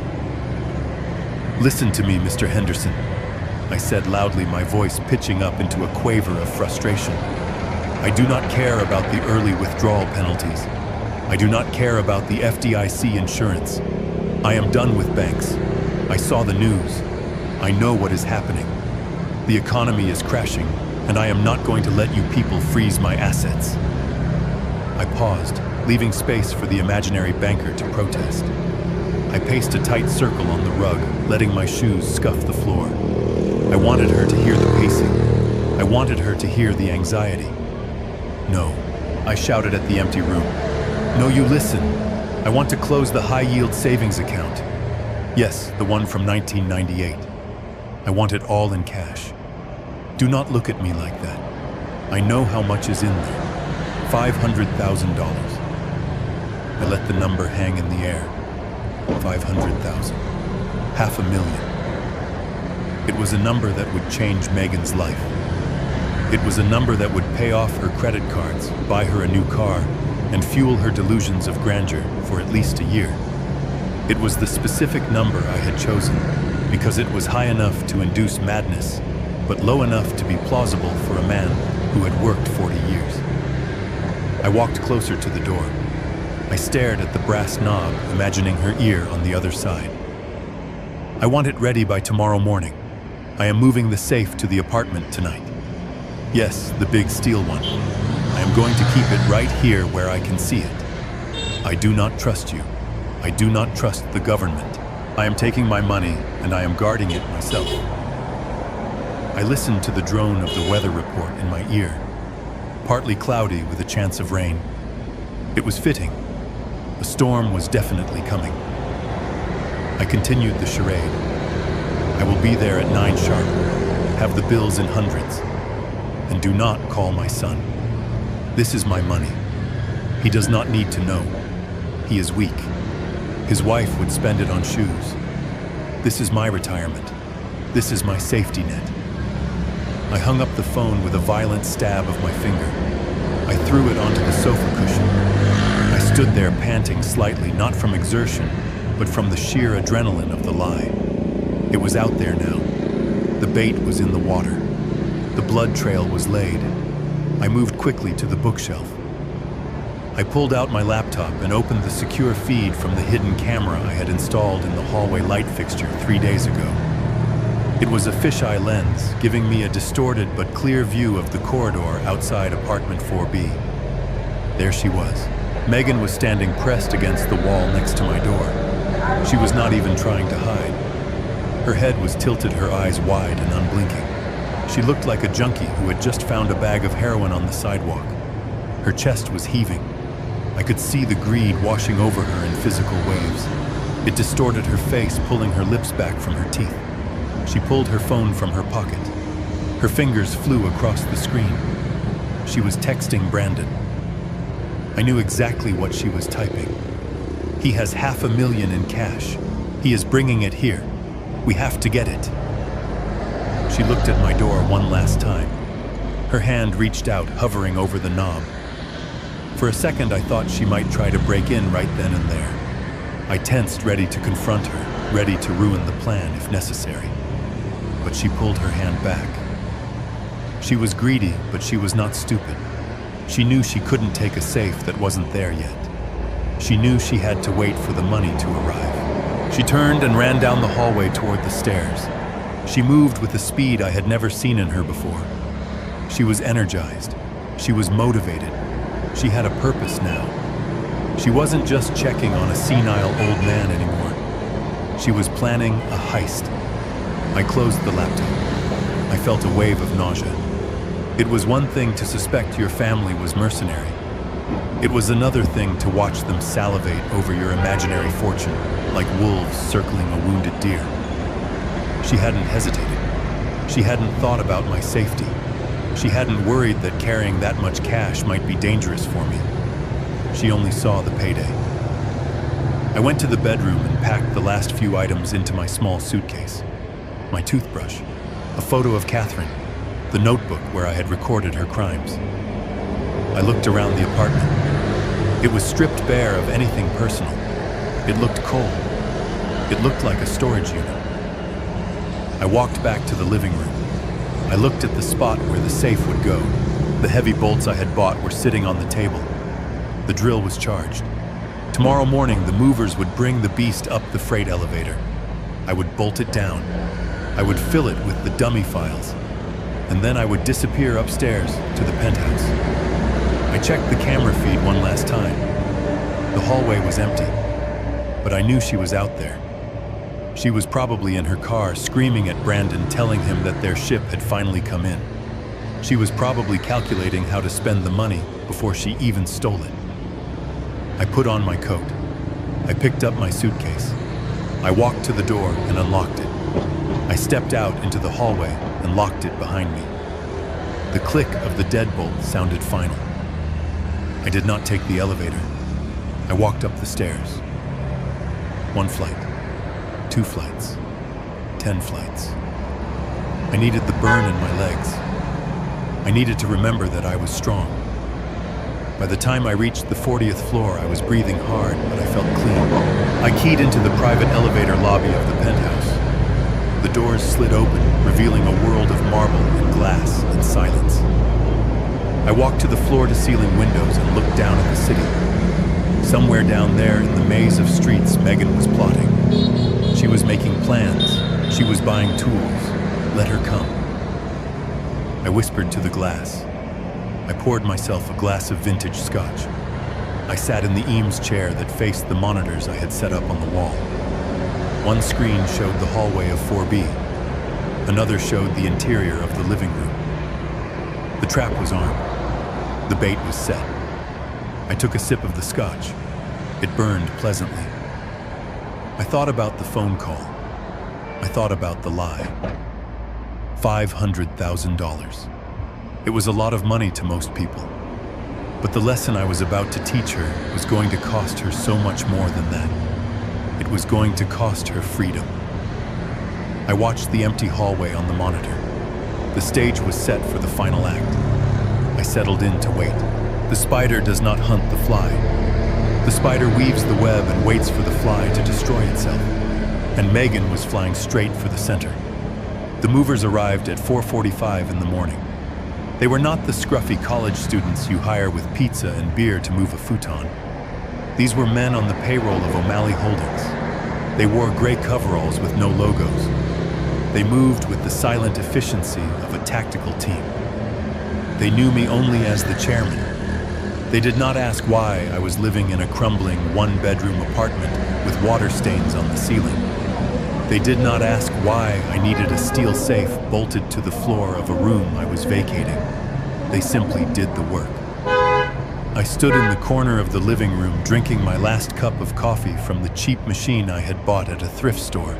"Listen to me, Mr. Henderson," I said loudly, my voice pitching up into a quaver of frustration. "I do not care about the early withdrawal penalties. I do not care about the FDIC insurance. I am done with banks. I saw the news. I know what is happening. The economy is crashing, and I am not going to let you people freeze my assets." I paused, leaving space for the imaginary banker to protest. I paced a tight circle on the rug, letting my shoes scuff the floor. I wanted her to hear the pacing. I wanted her to hear the anxiety. "No," I shouted at the empty room. "No, you listen. I want to close the high-yield savings account. Yes, the one from 1998. I want it all in cash. Do not look at me like that. I know how much is in there. $500,000. I let the number hang in the air. 500,000. $500,000. It was a number that would change Megan's life. It was a number that would pay off her credit cards, buy her a new car, and fuel her delusions of grandeur for at least a year. It was the specific number I had chosen, because it was high enough to induce madness, but low enough to be plausible for a man who had worked 40 years. I walked closer to the door. I stared at the brass knob, imagining her ear on the other side. I want it ready by tomorrow morning. I am moving the safe to the apartment tonight. Yes, the big steel one. I am going to keep it right here where I can see it. I do not trust you. I do not trust the government. I am taking my money and I am guarding it myself. I listened to the drone of the weather report in my ear. Partly cloudy with a chance of rain. It was fitting. A storm was definitely coming. I continued the charade. I will be there at 9 sharp, have the bills in hundreds, and do not call my son. This is my money. He does not need to know. He is weak. His wife would spend it on shoes. This is my retirement. This is my safety net. I hung up the phone with a violent stab of my finger. I threw it onto the sofa cushion. I stood there panting slightly, not from exertion, but from the sheer adrenaline of the lie. It was out there now. The bait was in the water. The blood trail was laid. I moved quickly to the bookshelf. I pulled out my laptop and opened the secure feed from the hidden camera I had installed in the hallway light fixture 3 days ago. It was a fisheye lens, giving me a distorted but clear view of the corridor outside apartment 4B. There she was. Megan was standing pressed against the wall next to my door. She was not even trying to hide. Her head was tilted, her eyes wide and unblinking. She looked like a junkie who had just found a bag of heroin on the sidewalk. Her chest was heaving. I could see the greed washing over her in physical waves. It distorted her face, pulling her lips back from her teeth. She pulled her phone from her pocket. Her fingers flew across the screen. She was texting Brandon. I knew exactly what she was typing. He has $500,000 in cash. He is bringing it here. We have to get it. She looked at my door one last time. Her hand reached out, hovering over the knob. For a second, I thought she might try to break in right then and there. I tensed, ready to confront her, ready to ruin the plan if necessary. But she pulled her hand back. She was greedy, but she was not stupid. She knew she couldn't take a safe that wasn't there yet. She knew she had to wait for the money to arrive. She turned and ran down the hallway toward the stairs. She moved with a speed I had never seen in her before. She was energized. She was motivated. She had a purpose now. She wasn't just checking on a senile old man anymore. She was planning a heist. I closed the laptop. I felt a wave of nausea. It was one thing to suspect your family was mercenary. It was another thing to watch them salivate over your imaginary fortune, like wolves circling a wounded deer. She hadn't hesitated. She hadn't thought about my safety. She hadn't worried that carrying that much cash might be dangerous for me. She only saw the payday. I went to the bedroom and packed the last few items into my small suitcase. My toothbrush, a photo of Catherine, the notebook where I had recorded her crimes. I looked around the apartment. It was stripped bare of anything personal. It looked cold. It looked like a storage unit. I walked back to the living room. I looked at the spot where the safe would go. The heavy bolts I had bought were sitting on the table. The drill was charged. Tomorrow morning, the movers would bring the beast up the freight elevator. I would bolt it down. I would fill it with the dummy files. And then I would disappear upstairs to the penthouse. I checked the camera feed one last time. The hallway was empty, but I knew she was out there. She was probably in her car screaming at Brandon, telling him that their ship had finally come in. She was probably calculating how to spend the money before she even stole it. I put on my coat. I picked up my suitcase. I walked to the door and unlocked it. I stepped out into the hallway and locked it behind me. The click of the deadbolt sounded final. I did not take the elevator. I walked up the stairs. 1 flight, 2 flights, 10 flights. I needed the burn in my legs. I needed to remember that I was strong. By the time I reached the 40th floor, I was breathing hard, but I felt clean. I keyed into the private elevator lobby of the penthouse. The doors slid open, revealing a world of marble and glass and silence. I walked to the floor-to-ceiling windows and looked down at the city. Somewhere down there in the maze of streets, Megan was plotting. She was making plans. She was buying tools. Let her come. I whispered to the glass. I poured myself a glass of vintage scotch. I sat in the Eames chair that faced the monitors I had set up on the wall. One screen showed the hallway of 4B. Another showed the interior of the living room. The trap was armed. The bait was set. I took a sip of the scotch. It burned pleasantly. I thought about the phone call. I thought about the lie. $500,000. It was a lot of money to most people. But the lesson I was about to teach her was going to cost her so much more than that. It was going to cost her freedom. I watched the empty hallway on the monitor. The stage was set for the final act. I settled in to wait. The spider does not hunt the fly. The spider weaves the web and waits for the fly to destroy itself. And Megan was flying straight for the center. The movers arrived at 4:45 in the morning. They were not the scruffy college students you hire with pizza and beer to move a futon. These were men on the payroll of O'Malley Holdings. They wore gray coveralls with no logos. They moved with the silent efficiency of a tactical team. They knew me only as the chairman. They did not ask why I was living in a crumbling one-bedroom apartment with water stains on the ceiling. They did not ask why I needed a steel safe bolted to the floor of a room I was vacating. They simply did the work. I stood in the corner of the living room drinking my last cup of coffee from the cheap machine I had bought at a thrift store.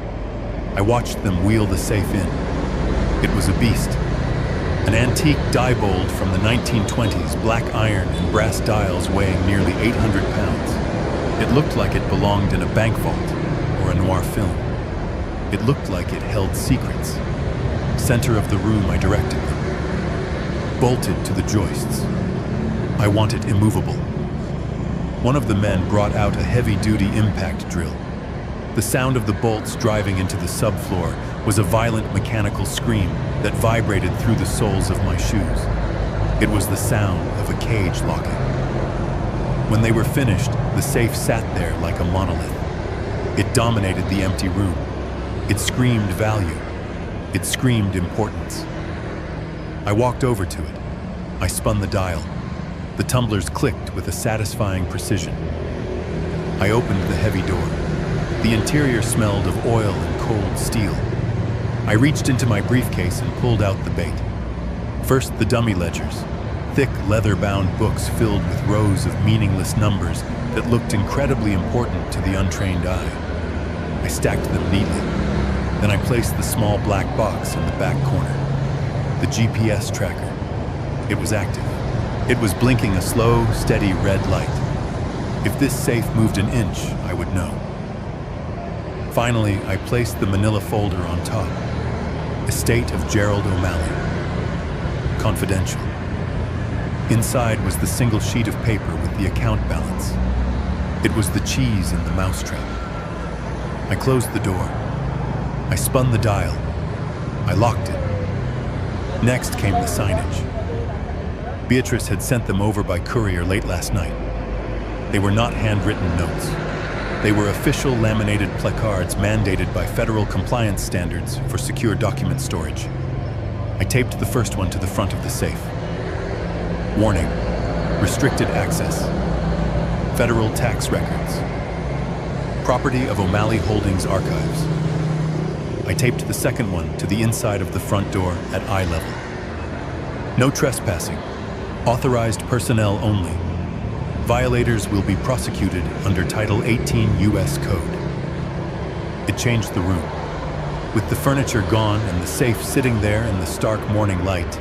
I watched them wheel the safe in. It was a beast. An antique Diebold from the 1920s, black iron and brass dials weighing nearly 800 pounds. It looked like it belonged in a bank vault or a noir film. It looked like it held secrets. Center of the room, I directed them. Bolted to the joists. I want it immovable. One of the men brought out a heavy-duty impact drill. The sound of the bolts driving into the subfloor was a violent mechanical scream that vibrated through the soles of my shoes. It was the sound of a cage locking. When they were finished, the safe sat there like a monolith. It dominated the empty room. It screamed value. It screamed importance. I walked over to it. I spun the dial. The tumblers clicked with a satisfying precision. I opened the heavy door. The interior smelled of oil and cold steel. I reached into my briefcase and pulled out the bait. First, the dummy ledgers, thick leather-bound books filled with rows of meaningless numbers that looked incredibly important to the untrained eye. I stacked them neatly. Then I placed the small black box in the back corner. The GPS tracker. It was active. It was blinking a slow, steady red light. If this safe moved an inch, I would know. Finally, I placed the manila folder on top. Estate of Gerald O'Malley. Confidential. Inside was the single sheet of paper with the account balance. It was the cheese in the mousetrap. I closed the door. I spun the dial. I locked it. Next came the signage. Beatrice had sent them over by courier late last night. They were not handwritten notes. They were official laminated placards mandated by federal compliance standards for secure document storage. I taped the first one to the front of the safe. Warning: restricted access. Federal tax records. Property of O'Malley Holdings archives. I taped the second one to the inside of the front door at eye level. No trespassing. Authorized personnel only. Violators will be prosecuted under Title 18 U.S. Code. It changed the room. With the furniture gone and the safe sitting there in the stark morning light,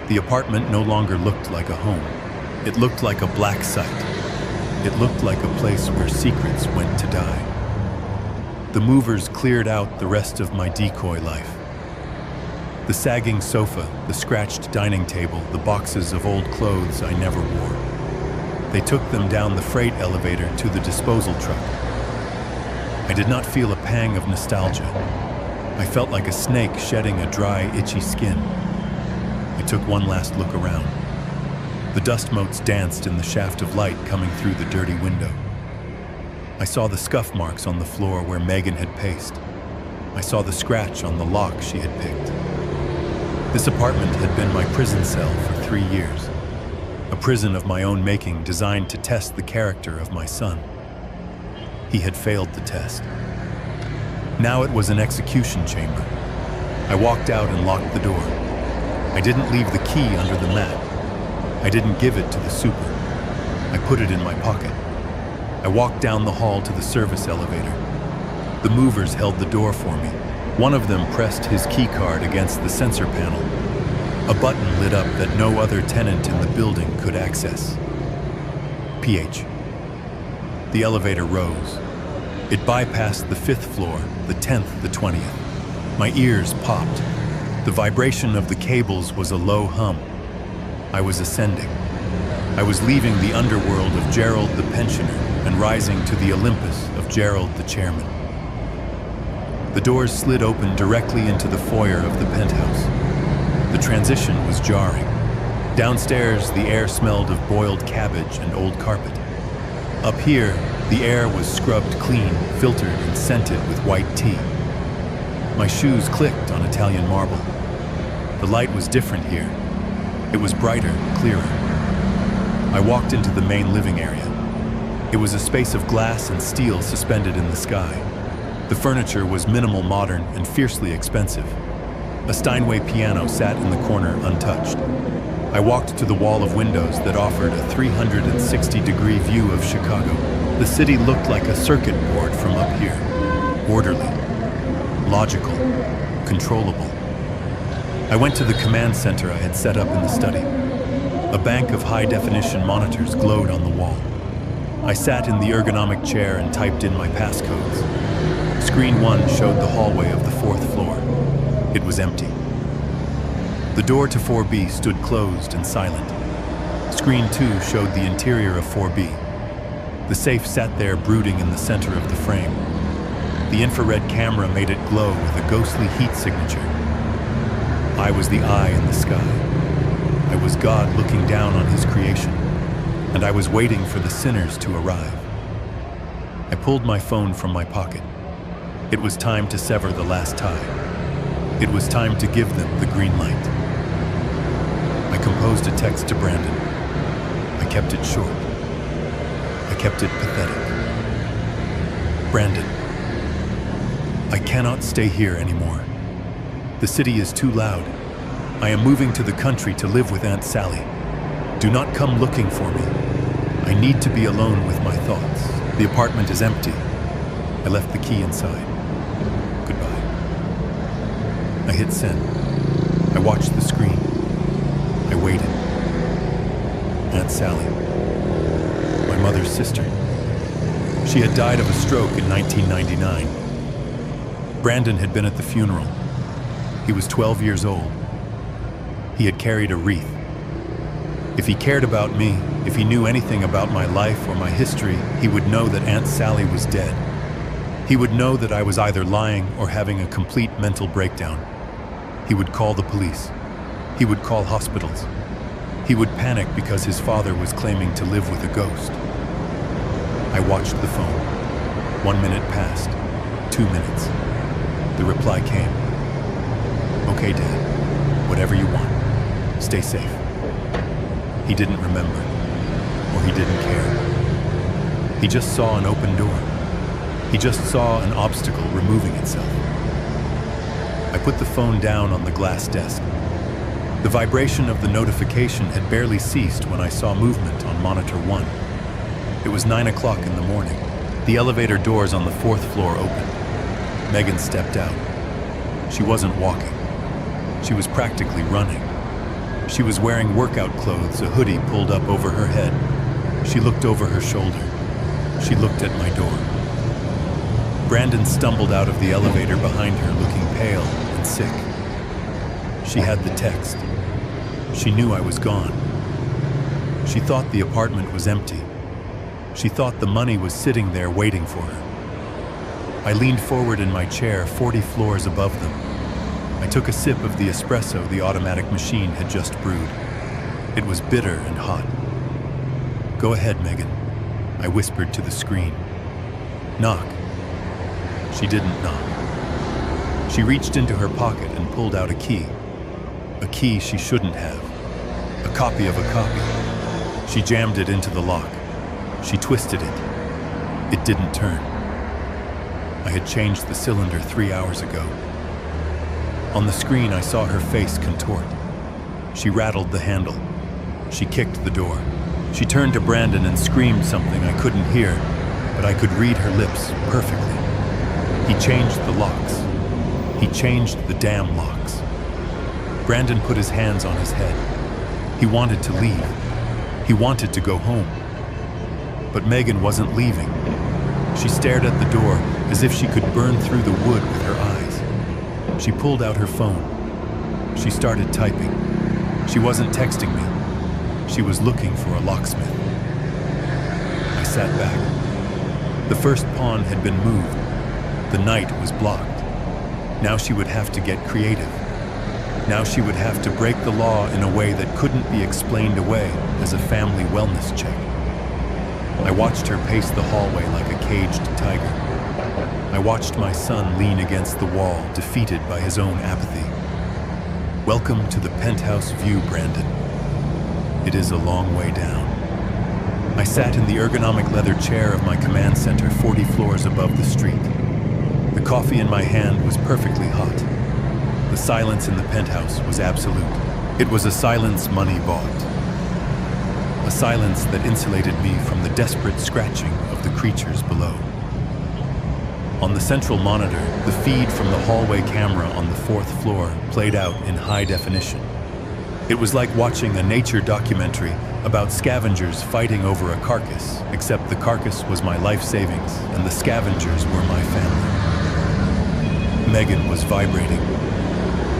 the apartment no longer looked like a home. It looked like a black site. It looked like a place where secrets went to die. The movers cleared out the rest of my decoy life. The sagging sofa, the scratched dining table, the boxes of old clothes I never wore. They took them down the freight elevator to the disposal truck. I did not feel a pang of nostalgia. I felt like a snake shedding a dry, itchy skin. I took one last look around. The dust motes danced in the shaft of light coming through the dirty window. I saw the scuff marks on the floor where Megan had paced. I saw the scratch on the lock she had picked. This apartment had been my prison cell for 3 years. A prison of my own making designed to test the character of my son. He had failed the test. Now it was an execution chamber. I walked out and locked the door. I didn't leave the key under the mat. I didn't give it to the super. I put it in my pocket. I walked down the hall to the service elevator. The movers held the door for me. One of them pressed his key card against the sensor panel. A button lit up that no other tenant in the building could access. PH. The elevator rose. It bypassed the 5th floor, the 10th, the 20th. My ears popped. The vibration of the cables was a low hum. I was ascending. I was leaving the underworld of Gerald the pensioner and rising to the Olympus of Gerald the chairman. The doors slid open directly into the foyer of the penthouse. The transition was jarring. Downstairs, the air smelled of boiled cabbage and old carpet. Up here, the air was scrubbed clean, filtered and scented with white tea. My shoes clicked on Italian marble. The light was different here. It was brighter, clearer. I walked into the main living area. It was a space of glass and steel suspended in the sky. The furniture was minimal, modern, and fiercely expensive. A Steinway piano sat in the corner untouched. I walked to the wall of windows that offered a 360-degree view of Chicago. The city looked like a circuit board from up here. Orderly, logical, controllable. I went to the command center I had set up in the study. A bank of high-definition monitors glowed on the wall. I sat in the ergonomic chair and typed in my passcodes. Screen 1 showed the hallway of the 4th floor. It was empty. The door to 4B stood closed and silent. Screen 2 showed the interior of 4B. The safe sat there brooding in the center of the frame. The infrared camera made it glow with a ghostly heat signature. I was the eye in the sky. I was God looking down on his creation, and I was waiting for the sinners to arrive. I pulled my phone from my pocket. It was time to sever the last tie. It was time to give them the green light. I composed a text to Brandon. I kept it short. I kept it pathetic. Brandon, I cannot stay here anymore. The city is too loud. I am moving to the country to live with Aunt Sally. Do not come looking for me. I need to be alone with my thoughts. The apartment is empty. I left the key inside. Goodbye. I hit send. I watched the screen. I waited. Aunt Sally. My mother's sister. She had died of a stroke in 1999. Brandon had been at the funeral. He was 12 years old. He had carried a wreath. If he cared about me, if he knew anything about my life or my history, he would know that Aunt Sally was dead. He would know that I was either lying or having a complete mental breakdown. He would call the police. He would call hospitals. He would panic because his father was claiming to live with a ghost. I watched the phone. 1 minute passed. 2 minutes. The reply came. Okay, Dad. Whatever you want. Stay safe. He didn't remember. Or he didn't care. He just saw an open door. He just saw an obstacle removing itself. I put the phone down on the glass desk. The vibration of the notification had barely ceased when I saw movement on monitor 1. It was 9 o'clock in the morning. The elevator doors on the 4th floor opened. Megan stepped out. She wasn't walking. She was practically running. She was wearing workout clothes, a hoodie pulled up over her head. She looked over her shoulder. She looked at my door. Brandon stumbled out of the elevator behind her, looking pale and sick. She had the text. She knew I was gone. She thought the apartment was empty. She thought the money was sitting there waiting for her. I leaned forward in my chair 40 floors above them. I took a sip of the espresso the automatic machine had just brewed. It was bitter and hot. "Go ahead, Megan," I whispered to the screen. "Knock." She didn't knock. She reached into her pocket and pulled out a key. A key she shouldn't have. A copy of a copy. She jammed it into the lock. She twisted it. It didn't turn. I had changed the cylinder 3 hours ago. On the screen, I saw her face contort. She rattled the handle. She kicked the door. She turned to Brandon and screamed something I couldn't hear, but I could read her lips perfectly. He changed the locks. He changed the damn locks. Brandon put his hands on his head. He wanted to leave. He wanted to go home. But Megan wasn't leaving. She stared at the door as if she could burn through the wood with her eyes. She pulled out her phone. She started typing. She wasn't texting me. She was looking for a locksmith. I sat back. The first pawn had been moved. The night was blocked. Now she would have to get creative. Now she would have to break the law in a way that couldn't be explained away as a family wellness check. I watched her pace the hallway like a caged tiger. I watched my son lean against the wall, defeated by his own apathy. Welcome to the penthouse view, Brandon. It is a long way down. I sat in the ergonomic leather chair of my command center 40 floors above the street. The coffee in my hand was perfectly hot. The silence in the penthouse was absolute. It was a silence money bought. A silence that insulated me from the desperate scratching of the creatures below. On the central monitor, the feed from the hallway camera on the 4th floor played out in high definition. It was like watching a nature documentary about scavengers fighting over a carcass, except the carcass was my life savings and the scavengers were my family. Megan was vibrating.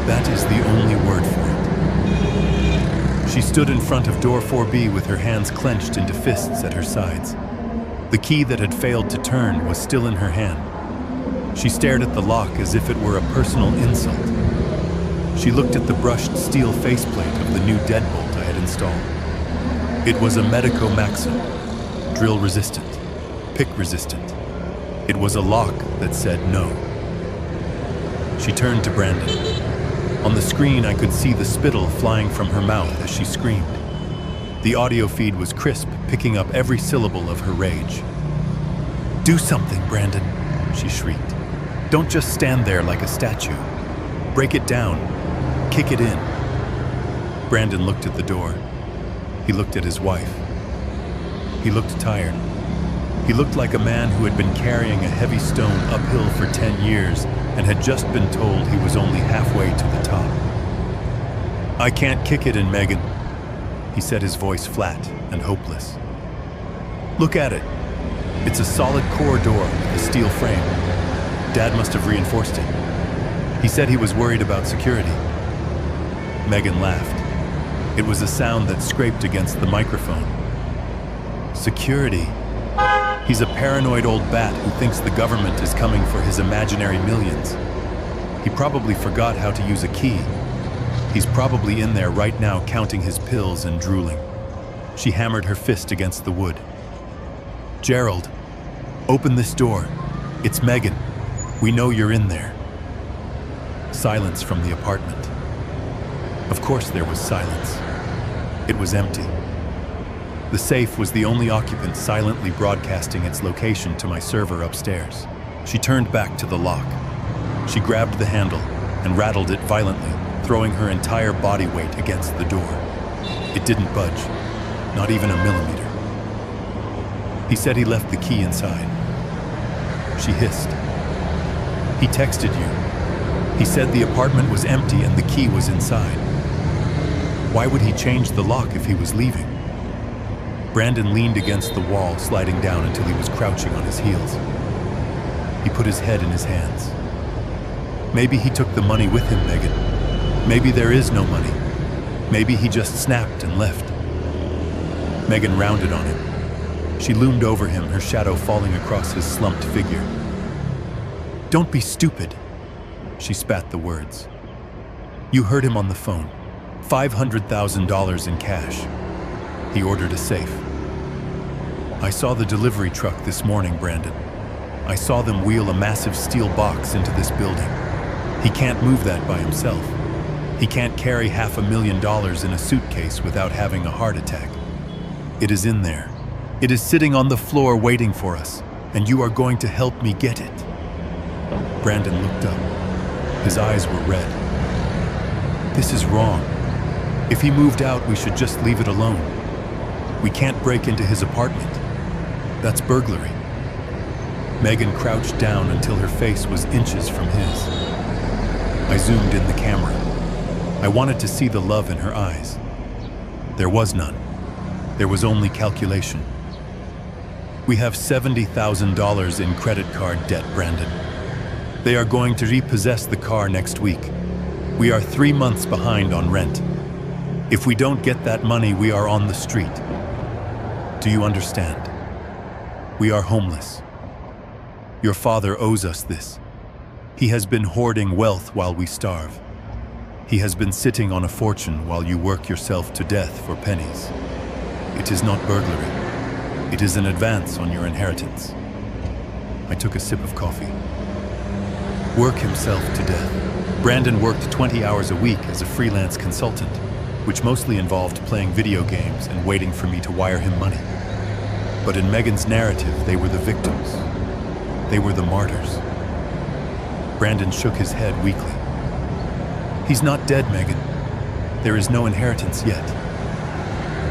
That is the only word for it. She stood in front of door 4B with her hands clenched into fists at her sides. The key that had failed to turn was still in her hand. She stared at the lock as if it were a personal insult. She looked at the brushed steel faceplate of the new deadbolt I had installed. It was a Medico Maxim, drill resistant, pick resistant. It was a lock that said no. She turned to Brandon. On the screen, I could see the spittle flying from her mouth as she screamed. The audio feed was crisp, picking up every syllable of her rage. "Do something, Brandon," she shrieked. "Don't just stand there like a statue. Break it down. Kick it in." Brandon looked at the door. He looked at his wife. He looked tired. He looked like a man who had been carrying a heavy stone uphill for 10 years and had just been told he was only halfway to the top. "I can't kick it in, Megan," he said, his voice flat and hopeless. "Look at it. It's a solid core door with a steel frame. Dad must have reinforced it. He said he was worried about security." Megan laughed. It was a sound that scraped against the microphone. "Security? He's a paranoid old bat who thinks the government is coming for his imaginary millions. He probably forgot how to use a key. He's probably in there right now counting his pills and drooling." She hammered her fist against the wood. "Gerald, open this door. It's Megan. We know you're in there." Silence from the apartment. Of course there was silence. It was empty. The safe was the only occupant silently broadcasting its location to my server upstairs. She turned back to the lock. She grabbed the handle and rattled it violently, throwing her entire body weight against the door. It didn't budge, not even a millimeter. He said he left the key inside. She hissed. "He texted you. He said the apartment was empty and the key was inside. Why would he change the lock if he was leaving?" Brandon leaned against the wall, sliding down until he was crouching on his heels. He put his head in his hands. "Maybe he took the money with him, Megan. Maybe there is no money. Maybe he just snapped and left." Megan rounded on him. She loomed over him, her shadow falling across his slumped figure. Don't be stupid. She spat the words. You heard him on the phone. $500,000 in cash. He ordered a safe. I saw the delivery truck this morning, Brandon. I saw them wheel a massive steel box into this building. He can't move that by himself. He can't carry $500,000 in a suitcase without having a heart attack. It is in there. It is sitting on the floor waiting for us, and you are going to help me get it. Brandon looked up. His eyes were red. This is wrong. If he moved out, we should just leave it alone. We can't break into his apartment. That's burglary. Megan crouched down until her face was inches from his. I zoomed in the camera. I wanted to see the love in her eyes. There was none. There was only calculation. We have $70,000 in credit card debt, Brandon. They are going to repossess the car next week. We are 3 months behind on rent. If we don't get that money, we are on the street. Do you understand? We are homeless. Your father owes us this. He has been hoarding wealth while we starve. He has been sitting on a fortune while you work yourself to death for pennies. It is not burglary. It is an advance on your inheritance. I took a sip of coffee. Work himself to death. Brandon worked 20 hours a week as a freelance consultant, which mostly involved playing video games and waiting for me to wire him money. But in Megan's narrative, they were the victims. They were the martyrs. Brandon shook his head weakly. He's not dead, Megan. There is no inheritance yet.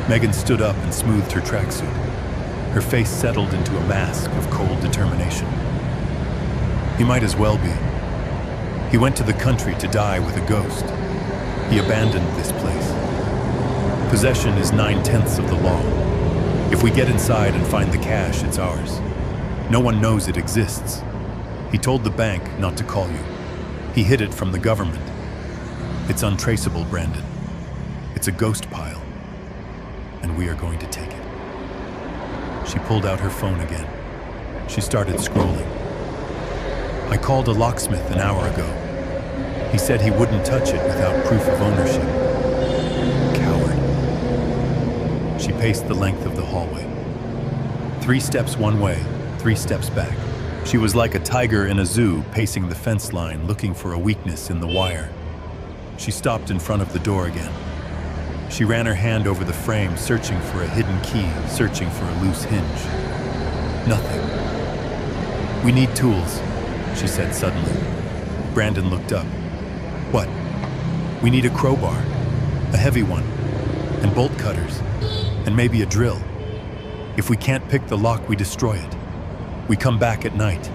Megan stood up and smoothed her tracksuit. Her face settled into a mask of cold determination. He might as well be. He went to the country to die with a ghost. He abandoned this place. Possession is 9/10 of the law. If we get inside and find the cash, it's ours. No one knows it exists. He told the bank not to call you. He hid it from the government. It's untraceable, Brandon. It's a ghost pile. And we are going to take it. She pulled out her phone again. She started scrolling. I called a locksmith an hour ago. He said he wouldn't touch it without proof of ownership. Coward. She paced the length of the hallway. 3 steps one way, 3 steps back. She was like a tiger in a zoo, pacing the fence line, looking for a weakness in the wire. She stopped in front of the door again. She ran her hand over the frame, searching for a hidden key, searching for a loose hinge. Nothing. We need tools, she said suddenly. Brandon looked up. What? We need a crowbar, a heavy one, and bolt cutters, and maybe a drill. If we can't pick the lock, we destroy it. We come back at night,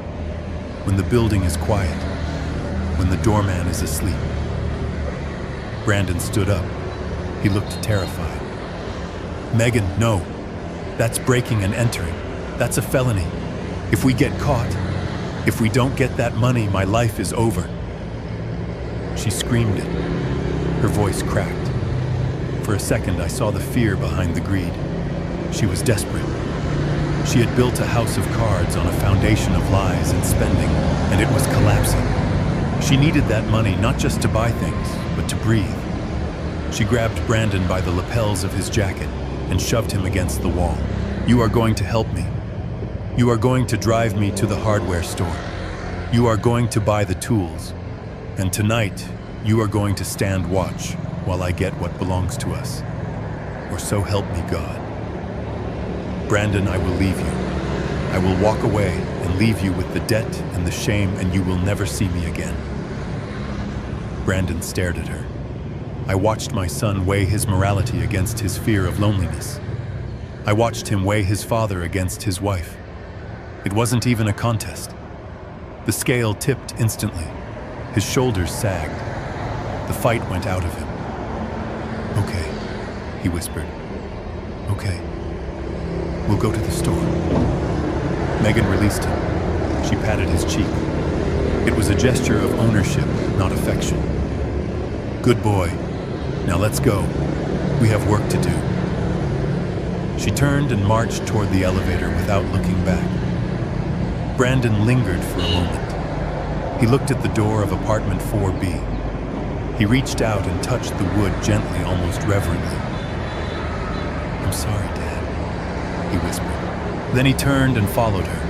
when the building is quiet, when the doorman is asleep. Brandon stood up. He looked terrified. Megan, no. That's breaking and entering. That's a felony. If we get caught, if we don't get that money, my life is over. She screamed it. Her voice cracked. For a second, I saw the fear behind the greed. She was desperate. She had built a house of cards on a foundation of lies and spending, and it was collapsing. She needed that money not just to buy things, but to breathe. She grabbed Brandon by the lapels of his jacket and shoved him against the wall. You are going to help me. You are going to drive me to the hardware store. You are going to buy the tools. And tonight, you are going to stand watch while I get what belongs to us. Or so help me God. Brandon, I will leave you. I will walk away and leave you with the debt and the shame, and you will never see me again. Brandon stared at her. I watched my son weigh his morality against his fear of loneliness. I watched him weigh his father against his wife. It wasn't even a contest. The scale tipped instantly. His shoulders sagged. The fight went out of him. Okay, he whispered. Okay. We'll go to the store. Megan released him. She patted his cheek. It was a gesture of ownership, not affection. Good boy. Now let's go. We have work to do. She turned and marched toward the elevator without looking back. Brandon lingered for a moment. He looked at the door of apartment 4B. He reached out and touched the wood gently, almost reverently. "I'm sorry, Dad," he whispered. Then he turned and followed her.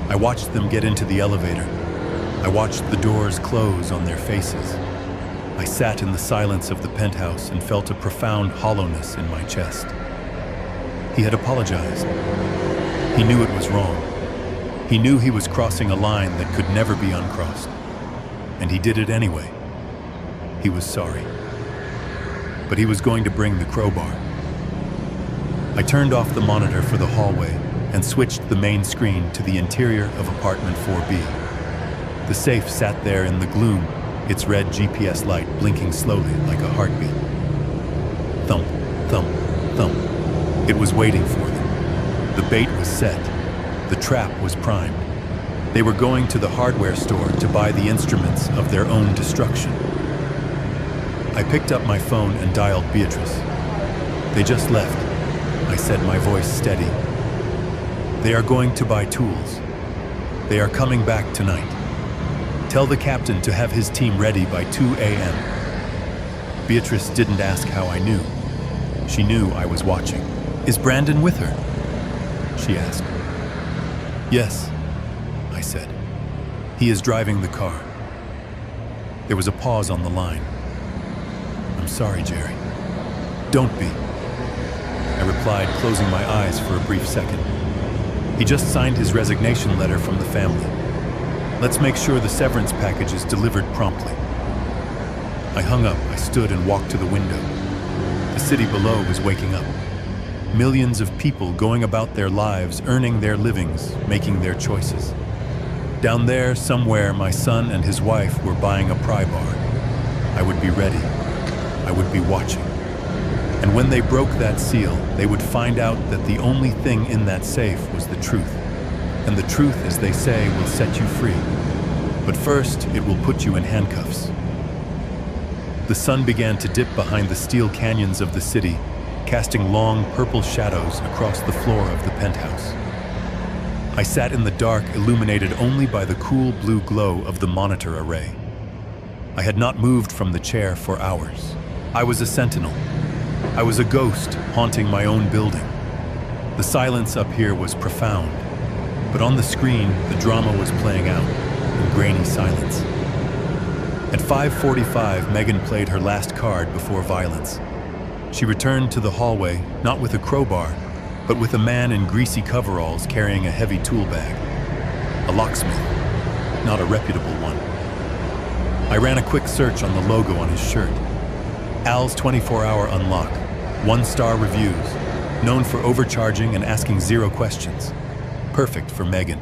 I watched them get into the elevator. I watched the doors close on their faces. I sat in the silence of the penthouse and felt a profound hollowness in my chest. He had apologized. He knew it was wrong. He knew he was crossing a line that could never be uncrossed. And he did it anyway. He was sorry. But he was going to bring the crowbar. I turned off the monitor for the hallway and switched the main screen to the interior of apartment 4B. The safe sat there in the gloom, its red GPS light blinking slowly like a heartbeat. Thump, thump, thump. It was waiting for them. The bait was set. The trap was primed. They were going to the hardware store to buy the instruments of their own destruction. I picked up my phone and dialed Beatrice. "They just left," I said, my voice steady. "They are going to buy tools. They are coming back tonight. Tell the captain to have his team ready by 2 a.m. Beatrice didn't ask how I knew. She knew I was watching. "Is Brandon with her?" she asked. "Yes," I said. "He is driving the car." There was a pause on the line. "I'm sorry, Jerry." "Don't be," I replied, closing my eyes for a brief second. He just signed his resignation letter from the family. Let's make sure the severance package is delivered promptly. I hung up, I stood and walked to the window. The city below was waking up. Millions of people going about their lives, earning their livings, making their choices. Down there, somewhere, my son and his wife were buying a pry bar. I would be ready. I would be watching. And when they broke that seal, they would find out that the only thing in that safe was the truth. And the truth, as they say, will set you free. But first, it will put you in handcuffs. The sun began to dip behind the steel canyons of the city, casting long purple shadows across the floor of the penthouse. I sat in the dark, illuminated only by the cool blue glow of the monitor array. I had not moved from the chair for hours. I was a sentinel. I was a ghost haunting my own building. The silence up here was profound, but on the screen, the drama was playing out in grainy silence. At 5:45, Megan played her last card before violence. She returned to the hallway, not with a crowbar, but with a man in greasy coveralls carrying a heavy tool bag. A locksmith, not a reputable one. I ran a quick search on the logo on his shirt. Al's 24-hour unlock, 1-star reviews, known for overcharging and asking 0 questions. Perfect for Megan.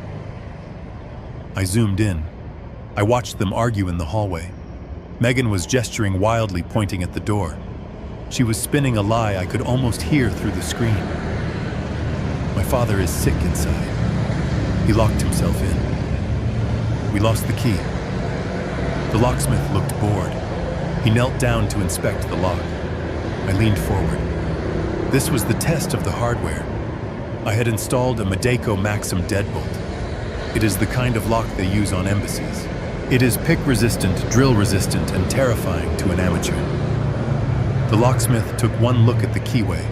I zoomed in. I watched them argue in the hallway. Megan was gesturing wildly, pointing at the door. She was spinning a lie I could almost hear through the screen. My father is sick inside. He locked himself in. We lost the key. The locksmith looked bored. He knelt down to inspect the lock. I leaned forward. This was the test of the hardware. I had installed a Medeco Maxim deadbolt. It is the kind of lock they use on embassies. It is pick-resistant, drill-resistant, and terrifying to an amateur. The locksmith took one look at the keyway.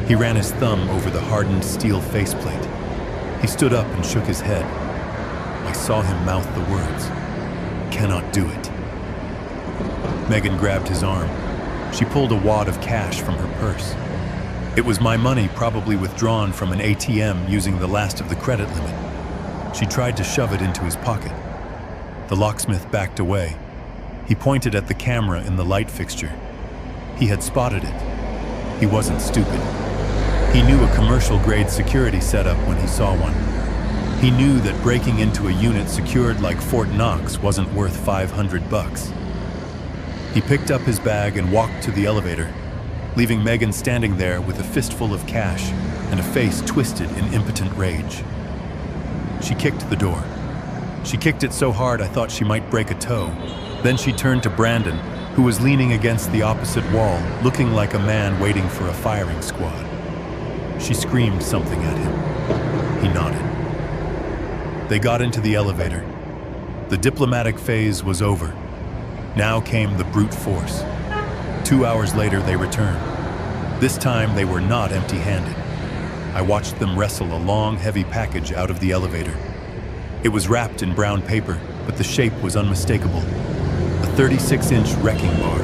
He ran his thumb over the hardened steel faceplate. He stood up and shook his head. I saw him mouth the words, "Cannot do it." Megan grabbed his arm. She pulled a wad of cash from her purse. It was my money, probably withdrawn from an ATM using the last of the credit limit. She tried to shove it into his pocket. The locksmith backed away. He pointed at the camera in the light fixture. He had spotted it. He wasn't stupid. He knew a commercial-grade security setup when he saw one. He knew that breaking into a unit secured like Fort Knox wasn't worth $500. He picked up his bag and walked to the elevator, leaving Megan standing there with a fistful of cash and a face twisted in impotent rage. She kicked the door. She kicked it so hard I thought she might break a toe. Then she turned to Brandon, who was leaning against the opposite wall, looking like a man waiting for a firing squad. She screamed something at him. He nodded. They got into the elevator. The diplomatic phase was over. Now came the brute force. 2 hours later, they returned. This time, they were not empty-handed. I watched them wrestle a long, heavy package out of the elevator. It was wrapped in brown paper, but the shape was unmistakable. A 36-inch wrecking bar,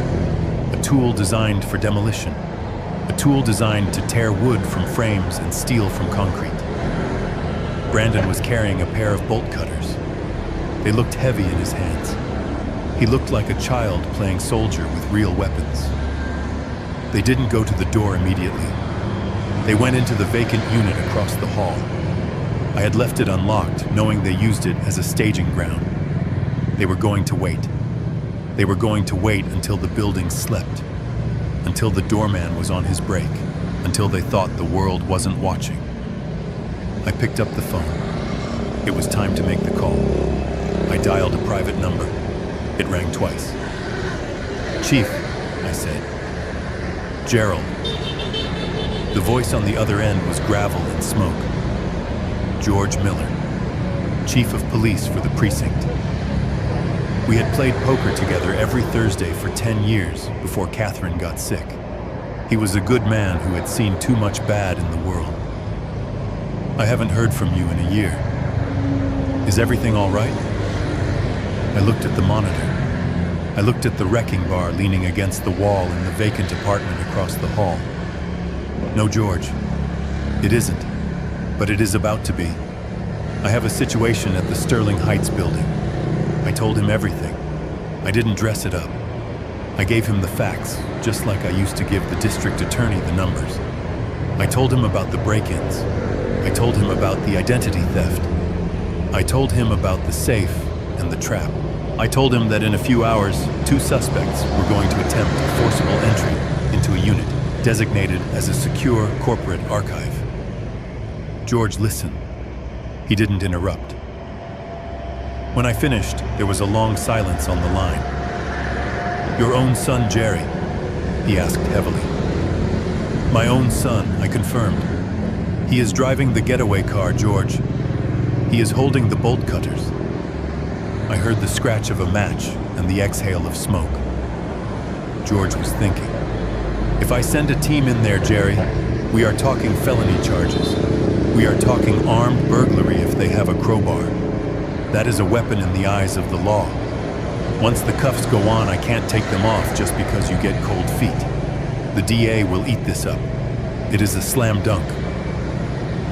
a tool designed for demolition, a tool designed to tear wood from frames and steel from concrete. Brandon was carrying a pair of bolt cutters. They looked heavy in his hands. He looked like a child playing soldier with real weapons. They didn't go to the door immediately. They went into the vacant unit across the hall. I had left it unlocked, knowing they used it as a staging ground. They were going to wait. They were going to wait until the building slept, until the doorman was on his break, until they thought the world wasn't watching. I picked up the phone. It was time to make the call. I dialed a private number. It rang twice. "Chief," I said. "Gerald." The voice on the other end was gravel and smoke. "George Miller, Chief of Police for the precinct." We had played poker together every Thursday for 10 years before Catherine got sick. He was a good man who had seen too much bad in the world. "I haven't heard from you in a year. Is everything all right?" I looked at the monitor. I looked at the wrecking bar leaning against the wall in the vacant apartment across the hall. "No, George, it isn't, but it is about to be. I have a situation at the Sterling Heights building." I told him everything. I didn't dress it up. I gave him the facts, just like I used to give the district attorney the numbers. I told him about the break-ins. I told him about the identity theft. I told him about the safe and the trap. I told him that in a few hours, 2 suspects were going to attempt a forcible entry into a unit designated as a secure corporate archive. George listened. He didn't interrupt. When I finished, there was a long silence on the line. "Your own son, Jerry?" he asked heavily. "My own son," I confirmed. "He is driving the getaway car, George. He is holding the bolt cutters." I heard the scratch of a match and the exhale of smoke. George was thinking. "If I send a team in there, Jerry, we are talking felony charges. We are talking armed burglary if they have a crowbar. That is a weapon in the eyes of the law. Once the cuffs go on, I can't take them off just because you get cold feet. The DA will eat this up. It is a slam dunk."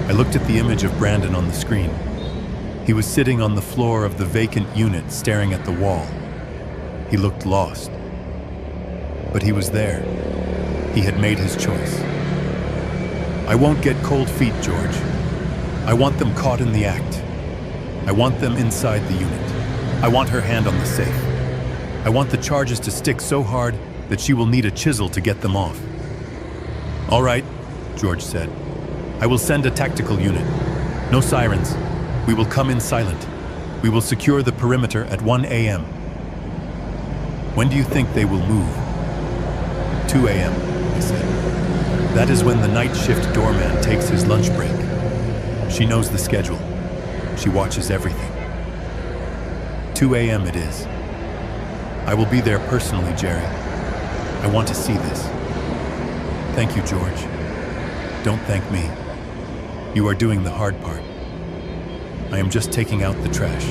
I looked at the image of Brandon on the screen. He was sitting on the floor of the vacant unit, staring at the wall. He looked lost. But he was there. He had made his choice. "I won't get cold feet, George. I want them caught in the act. I want them inside the unit. I want her hand on the safe. I want the charges to stick so hard that she will need a chisel to get them off." "All right," George said. "I will send a tactical unit. No sirens. We will come in silent. We will secure the perimeter at 1 a.m. "When do you think they will move?" 2 a.m., I said. "That is when the night shift doorman takes his lunch break. She knows the schedule. She watches everything. 2 a.m. it is. I will be there personally, Jerry. I want to see this." "Thank you, George. Don't thank me. You are doing the hard part. I am just taking out the trash."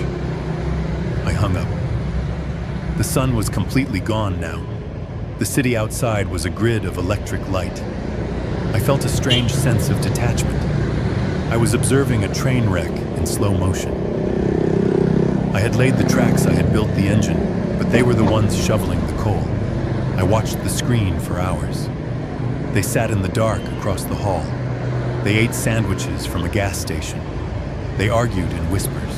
I hung up. The sun was completely gone now. The city outside was a grid of electric light. I felt a strange sense of detachment. I was observing a train wreck in slow motion. I had laid the tracks, I had built the engine, but they were the ones shoveling the coal. I watched the screen for hours. They sat in the dark across the hall. They ate sandwiches from a gas station. They argued in whispers.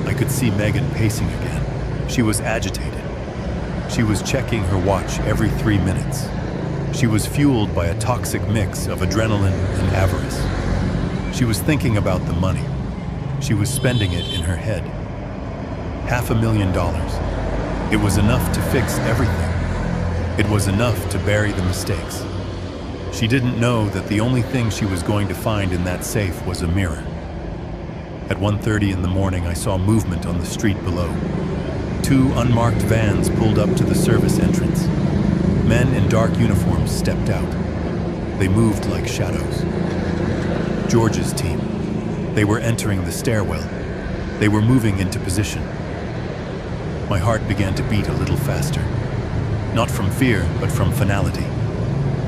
I could see Megan pacing again. She was agitated. She was checking her watch every 3 minutes. She was fueled by a toxic mix of adrenaline and avarice. She was thinking about the money. She was spending it in her head. $500,000. It was enough to fix everything. It was enough to bury the mistakes. She didn't know that the only thing she was going to find in that safe was a mirror. At 1:30 in the morning, I saw movement on the street below. Two unmarked vans pulled up to the service entrance. Men in dark uniforms stepped out. They moved like shadows. George's team. They were entering the stairwell. They were moving into position. My heart began to beat a little faster. Not from fear, but from finality.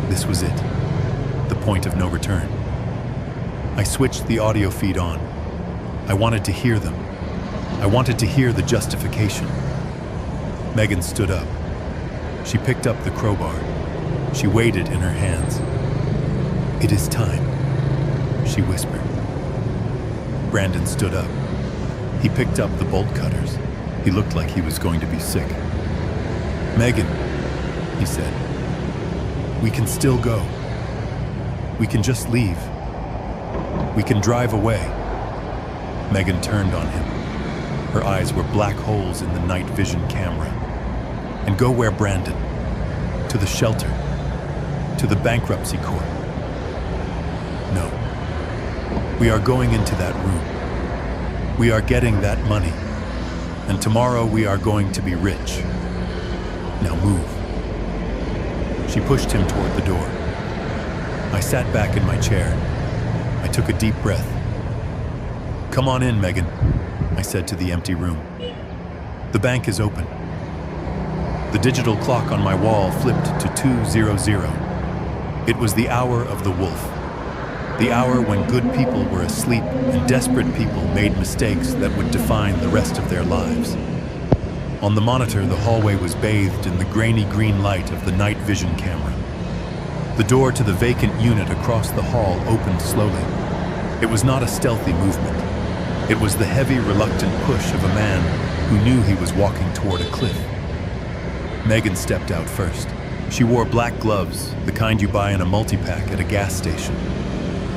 This was it. The point of no return. I switched the audio feed on. I wanted to hear them. I wanted to hear the justification. Megan stood up. She picked up the crowbar. She weighed it in her hands. "It is time," she whispered. Brandon stood up. He picked up the bolt cutters. He looked like he was going to be sick. "Megan," he said, "we can still go. We can just leave. We can drive away." Megan turned on him. Her eyes were black holes in the night vision camera. "And go where, Brandon? To the shelter? To the bankruptcy court?" "No. We are going into that room. We are getting that money. And tomorrow we are going to be rich. Now move." She pushed him toward the door. I sat back in my chair. I took a deep breath. "Come on in, Megan," I said to the empty room. "The bank is open." The digital clock on my wall flipped to 2:00. It was the hour of the wolf. The hour when good people were asleep and desperate people made mistakes that would define the rest of their lives. On the monitor, the hallway was bathed in the grainy green light of the night vision camera. The door to the vacant unit across the hall opened slowly. It was not a stealthy movement. It was the heavy, reluctant push of a man who knew he was walking toward a cliff. Megan stepped out first. She wore black gloves, the kind you buy in a multi-pack at a gas station.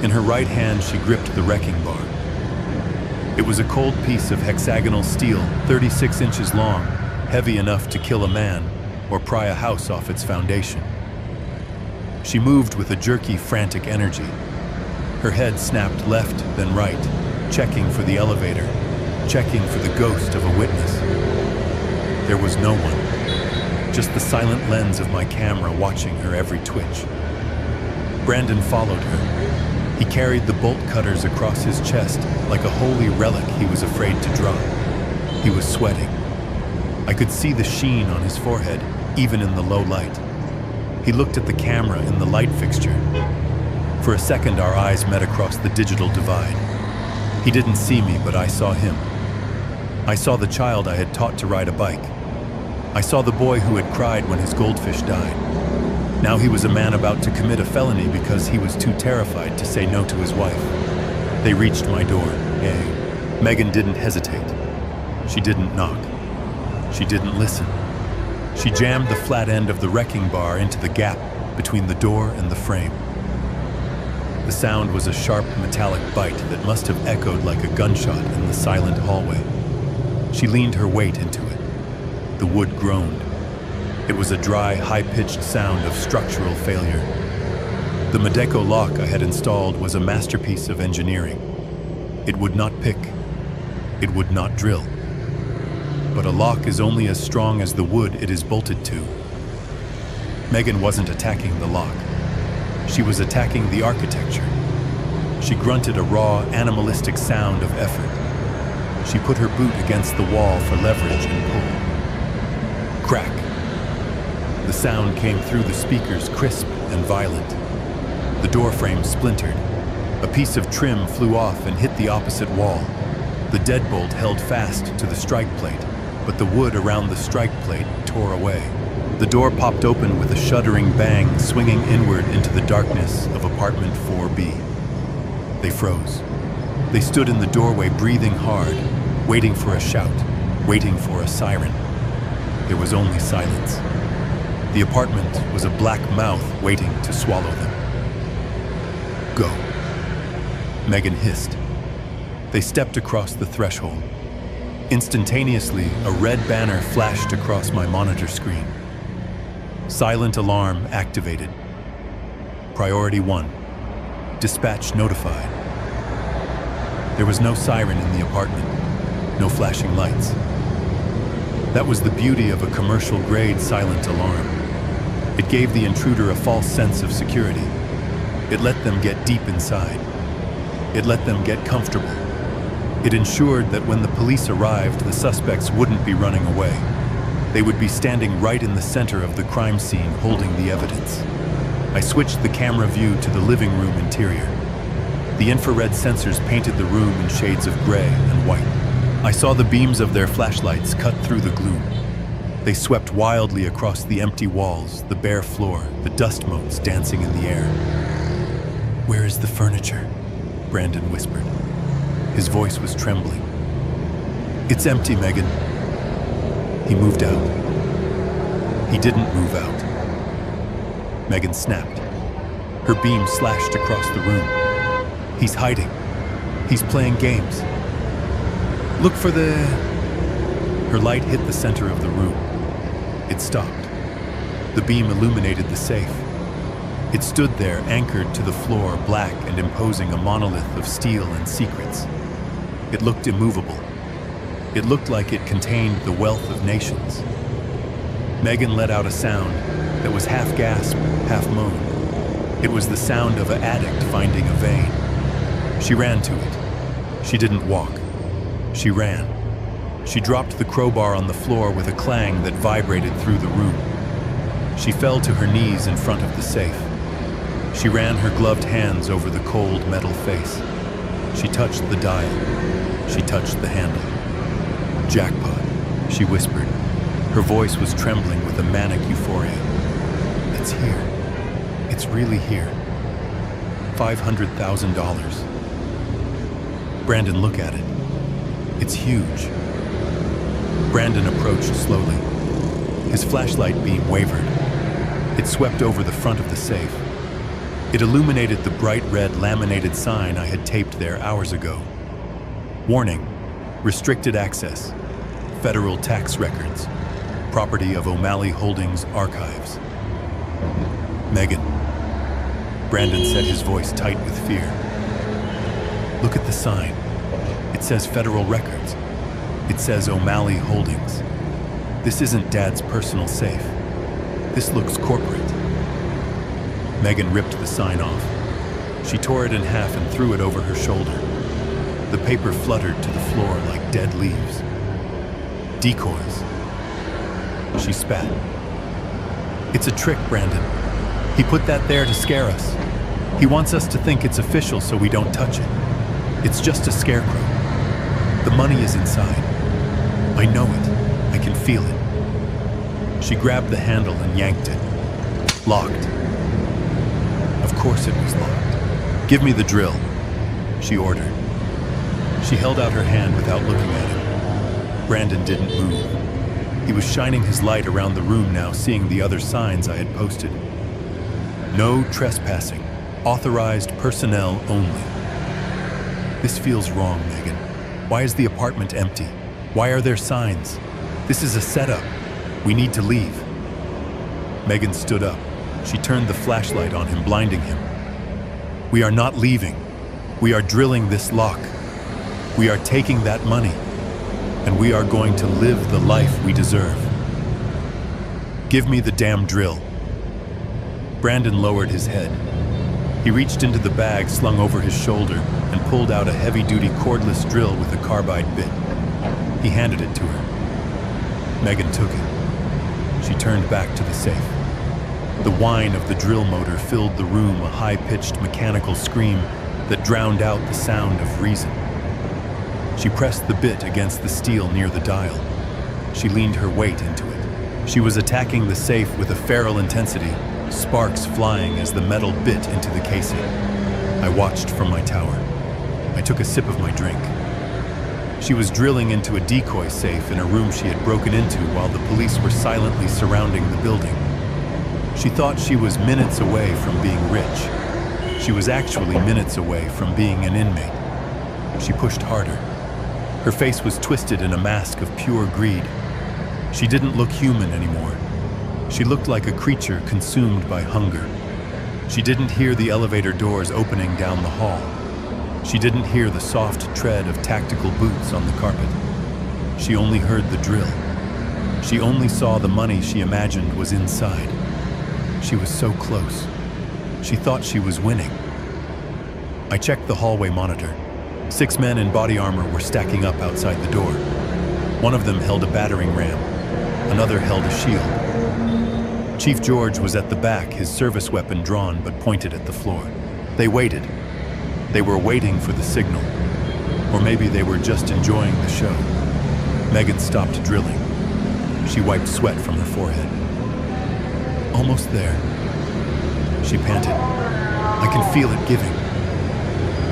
In her right hand, she gripped the wrecking bar. It was a cold piece of hexagonal steel, 36 inches long, heavy enough to kill a man or pry a house off its foundation. She moved with a jerky, frantic energy. Her head snapped left, then right, checking for the elevator, checking for the ghost of a witness. There was no one, just the silent lens of my camera watching her every twitch. Brandon followed her. He carried the bolt cutters across his chest like a holy relic he was afraid to drop. He was sweating. I could see the sheen on his forehead, even in the low light. He looked at the camera in the light fixture. For a second, our eyes met across the digital divide. He didn't see me, but I saw him. I saw the child I had taught to ride a bike. I saw the boy who had cried when his goldfish died. Now he was a man about to commit a felony because he was too terrified to say no to his wife. They reached my door. Megan didn't hesitate. She didn't knock. She didn't listen. She jammed the flat end of the wrecking bar into the gap between the door and the frame. The sound was a sharp metallic bite that must have echoed like a gunshot in the silent hallway. She leaned her weight into it. The wood groaned. It was a dry, high-pitched sound of structural failure. The Medeco lock I had installed was a masterpiece of engineering. It would not pick. It would not drill. But a lock is only as strong as the wood it is bolted to. Megan wasn't attacking the lock. She was attacking the architecture. She grunted a raw, animalistic sound of effort. She put her boot against the wall for leverage and pull. Crack. The sound came through the speakers, crisp and violent. The door frame splintered. A piece of trim flew off and hit the opposite wall. The deadbolt held fast to the strike plate, but the wood around the strike plate tore away. The door popped open with a shuddering bang, swinging inward into the darkness of apartment 4B. They froze. They stood in the doorway, breathing hard, waiting for a shout, waiting for a siren. There was only silence. The apartment was a black mouth waiting to swallow them. Go, Megan hissed. They stepped across the threshold. Instantaneously, a red banner flashed across my monitor screen. Silent alarm activated. Priority 1. Dispatch notified. There was no siren in the apartment, no flashing lights. That was the beauty of a commercial-grade silent alarm. It gave the intruder a false sense of security. It let them get deep inside. It let them get comfortable. It ensured that when the police arrived, the suspects wouldn't be running away. They would be standing right in the center of the crime scene, holding the evidence. I switched the camera view to the living room interior. The infrared sensors painted the room in shades of gray and white. I saw the beams of their flashlights cut through the gloom. They swept wildly across the empty walls, the bare floor, the dust motes dancing in the air. "Where is the furniture?" Brandon whispered. His voice was trembling. "It's empty, Megan." He moved out. He didn't move out. Megan snapped. Her beam slashed across the room. "He's hiding. He's playing games. Look for the..." Her light hit the center of the room. It stopped. The beam illuminated the safe. It stood there, anchored to the floor, black and imposing, a monolith of steel and secrets. It looked immovable. It looked like it contained the wealth of nations. Megan let out a sound that was half gasp, half moan. It was the sound of an addict finding a vein. She ran to it. She didn't walk. She ran. She dropped the crowbar on the floor with a clang that vibrated through the room. She fell to her knees in front of the safe. She ran her gloved hands over the cold metal face. She touched the dial. She touched the handle. "Jackpot," she whispered. Her voice was trembling with a manic euphoria. "It's here. It's really here. $500,000. Brandon, look at it. It's huge." Brandon approached slowly. His flashlight beam wavered. It swept over the front of the safe. It illuminated the bright red laminated sign I had taped there hours ago. "Warning, restricted access. Federal tax records. Property of O'Malley Holdings Archives." "Megan." Brandon set his voice tight with fear. "Look at the sign. It says Federal Records. It says O'Malley Holdings. This isn't Dad's personal safe. This looks corporate." Megan ripped the sign off. She tore it in half and threw it over her shoulder. The paper fluttered to the floor like dead leaves. "Decoys." She spat. "It's a trick, Brandon. He put that there to scare us. He wants us to think it's official so we don't touch it. It's just a scarecrow. The money is inside. I know it. I can feel it." She grabbed the handle and yanked it. Locked. Of course it was locked. "Give me the drill," she ordered. She held out her hand without looking at him. Brandon didn't move. He was shining his light around the room now, seeing the other signs I had posted. "No trespassing. Authorized personnel only." "This feels wrong, Megan. Why is the apartment empty? Why are there signs? This is a setup. We need to leave." Megan stood up. She turned the flashlight on him, blinding him. "We are not leaving. We are drilling this lock. We are taking that money. And we are going to live the life we deserve. Give me the damn drill." Brandon lowered his head. He reached into the bag slung over his shoulder and pulled out a heavy-duty cordless drill with a carbide bit. He handed it to her. Megan took it. She turned back to the safe. The whine of the drill motor filled the room, a high-pitched mechanical scream that drowned out the sound of reason. She pressed the bit against the steel near the dial. She leaned her weight into it. She was attacking the safe with a feral intensity, sparks flying as the metal bit into the casing. I watched from my tower. I took a sip of my drink. She was drilling into a decoy safe in a room she had broken into while the police were silently surrounding the building. She thought she was minutes away from being rich. She was actually minutes away from being an inmate. She pushed harder. Her face was twisted in a mask of pure greed. She didn't look human anymore. She looked like a creature consumed by hunger. She didn't hear the elevator doors opening down the hall. She didn't hear the soft tread of tactical boots on the carpet. She only heard the drill. She only saw the money she imagined was inside. She was so close. She thought she was winning. I checked the hallway monitor. 6 men in body armor were stacking up outside the door. One of them held a battering ram. Another held a shield. Chief George was at the back, his service weapon drawn but pointed at the floor. They waited. They were waiting for the signal. Or maybe they were just enjoying the show. Megan stopped drilling. She wiped sweat from her forehead. Almost there. She panted. I can feel it giving.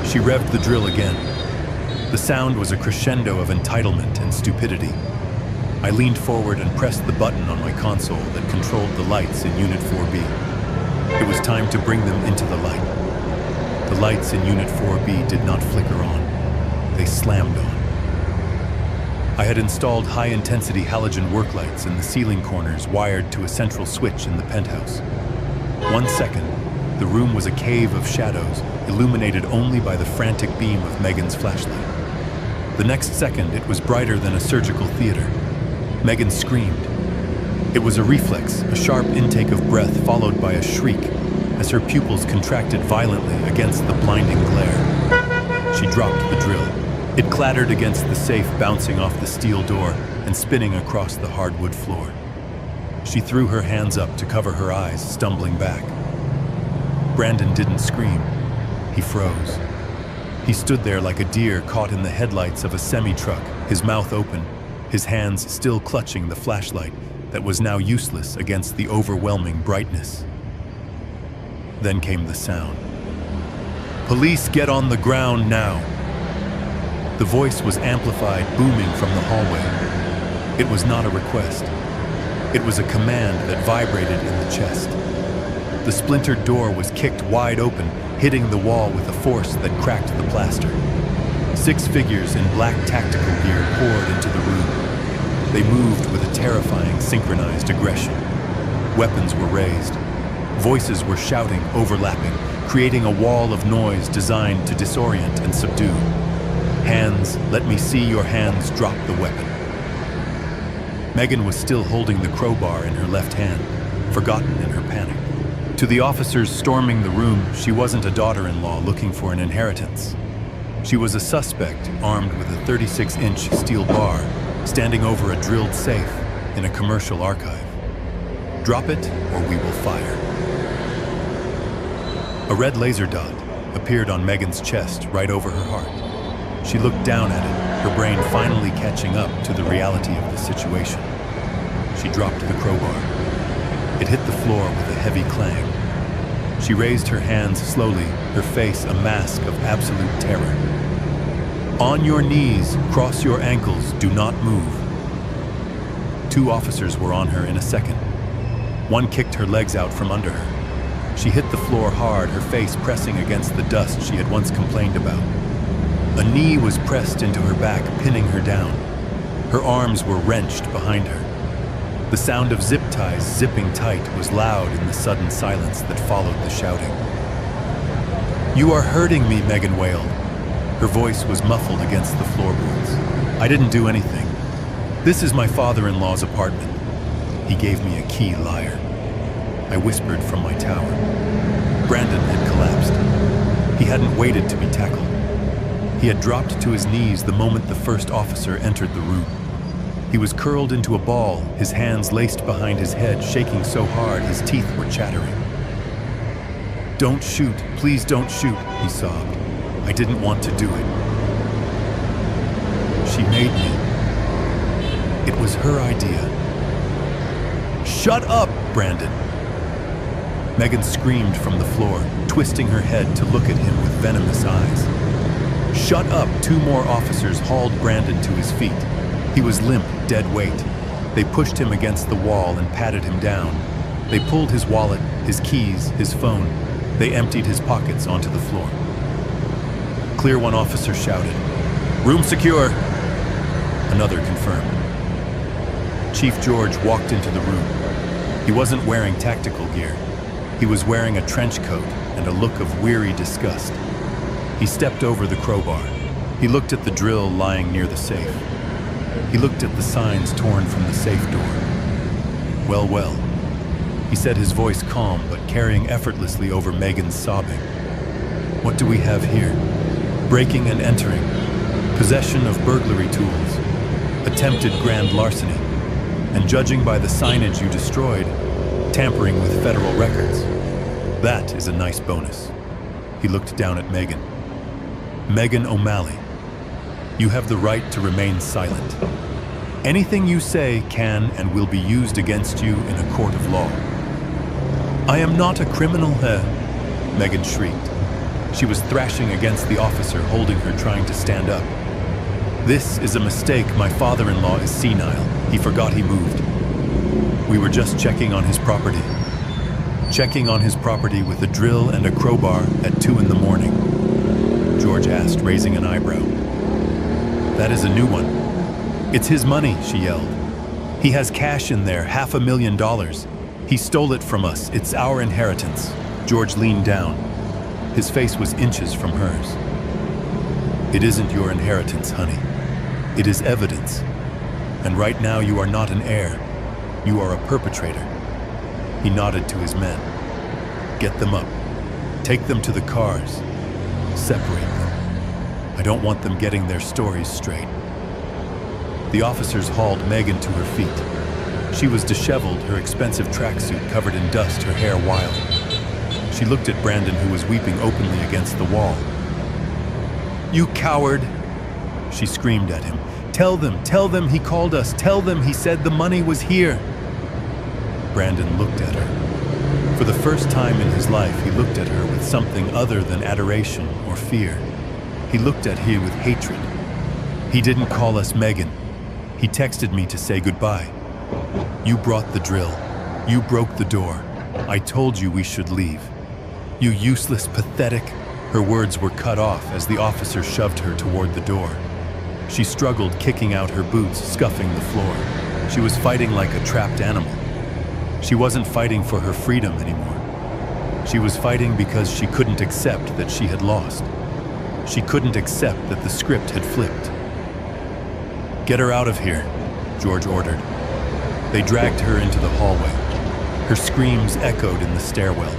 She revved the drill again. The sound was a crescendo of entitlement and stupidity. I leaned forward and pressed the button on my console that controlled the lights in Unit 4B. It was time to bring them into the light. The lights in Unit 4B did not flicker on. They slammed on. I had installed high-intensity halogen work lights in the ceiling corners wired to a central switch in the penthouse. 1 second, the room was a cave of shadows, illuminated only by the frantic beam of Megan's flashlight. The next second, it was brighter than a surgical theater. Megan screamed. It was a reflex, a sharp intake of breath followed by a shriek, as her pupils contracted violently against the blinding glare. She dropped the drill. It clattered against the safe, bouncing off the steel door and spinning across the hardwood floor. She threw her hands up to cover her eyes, stumbling back. Brandon didn't scream. He froze. He stood there like a deer caught in the headlights of a semi-truck, his mouth open, his hands still clutching the flashlight that was now useless against the overwhelming brightness. Then came the sound. "Police, get on the ground now!" The voice was amplified, booming from the hallway. It was not a request. It was a command that vibrated in the chest. The splintered door was kicked wide open, hitting the wall with a force that cracked the plaster. 6 figures in black tactical gear poured into the room. They moved with a terrifying, synchronized aggression. Weapons were raised. Voices were shouting, overlapping, creating a wall of noise designed to disorient and subdue. "Hands, let me see your hands," dropped the weapon. Megan was still holding the crowbar in her left hand, forgotten in her panic. To the officers storming the room, she wasn't a daughter-in-law looking for an inheritance. She was a suspect armed with a 36-inch steel bar, standing over a drilled safe in a commercial archive. Drop it, or we will fire. A red laser dot appeared on Megan's chest, right over her heart. She looked down at it, her brain finally catching up to the reality of the situation. She dropped the crowbar. It hit the floor with a heavy clang. She raised her hands slowly, her face a mask of absolute terror. "On your knees, cross your ankles, do not move." 2 officers were on her in a second. One kicked her legs out from under her. She hit the floor hard, her face pressing against the dust she had once complained about. A knee was pressed into her back, pinning her down. Her arms were wrenched behind her. The sound of zip ties zipping tight was loud in the sudden silence that followed the shouting. "You are hurting me," Megan wailed. Her voice was muffled against the floorboards. "I didn't do anything. This is my father-in-law's apartment. He gave me a key, liar." I whispered from my tower. Brandon had collapsed. He hadn't waited to be tackled. He had dropped to his knees the moment the first officer entered the room. He was curled into a ball, his hands laced behind his head, shaking so hard his teeth were chattering. "Don't shoot, please don't shoot," he sobbed. "I didn't want to do it. She made me. It was her idea." "Shut up, Brandon!" Megan screamed from the floor, twisting her head to look at him with venomous eyes. "Shut up!" 2 more officers hauled Brandon to his feet. He was limp, dead weight. They pushed him against the wall and patted him down. They pulled his wallet, his keys, his phone. They emptied his pockets onto the floor. "Clear," one officer shouted. "Room secure." Another confirmed. Chief George walked into the room. He wasn't wearing tactical gear. He was wearing a trench coat and a look of weary disgust. He stepped over the crowbar. He looked at the drill lying near the safe. He looked at the signs torn from the safe door. Well, well, he said, his voice calm but carrying effortlessly over Megan's sobbing. What do we have here? Breaking and entering, possession of burglary tools, attempted grand larceny, and judging by the signage you destroyed, tampering with federal records. That is a nice bonus. He looked down at Megan. Megan O'Malley, you have the right to remain silent. Anything you say can and will be used against you in a court of law. I am not a criminal, Megan shrieked. She was thrashing against the officer holding her, trying to stand up. This is a mistake. My father-in-law is senile. He forgot he moved. We were just checking on his property. Checking on his property with a drill and a crowbar at 2 a.m, George asked, raising an eyebrow. That is a new one. It's his money, she yelled. He has cash in there, $500,000. He stole it from us. It's our inheritance. George leaned down. His face was inches from hers. It isn't your inheritance, honey. It is evidence. And right now you are not an heir. You are a perpetrator. He nodded to his men. Get them up. Take them to the cars. Separate them. I don't want them getting their stories straight. The officers hauled Megan to her feet. She was disheveled, her expensive tracksuit covered in dust, her hair wild. She looked at Brandon, who was weeping openly against the wall. You coward! She screamed at him. Tell them he called us. Tell them he said the money was here. Brandon looked at her. For the first time in his life, he looked at her with something other than adoration or fear. He looked at her with hatred. He didn't call us Megan. He texted me to say goodbye. You brought the drill. You broke the door. I told you we should leave. You useless, pathetic. Her words were cut off as the officer shoved her toward the door. She struggled, kicking out her boots, scuffing the floor. She was fighting like a trapped animal. She wasn't fighting for her freedom anymore. She was fighting because she couldn't accept that she had lost. She couldn't accept that the script had flipped. Get her out of here, George ordered. They dragged her into the hallway. Her screams echoed in the stairwell.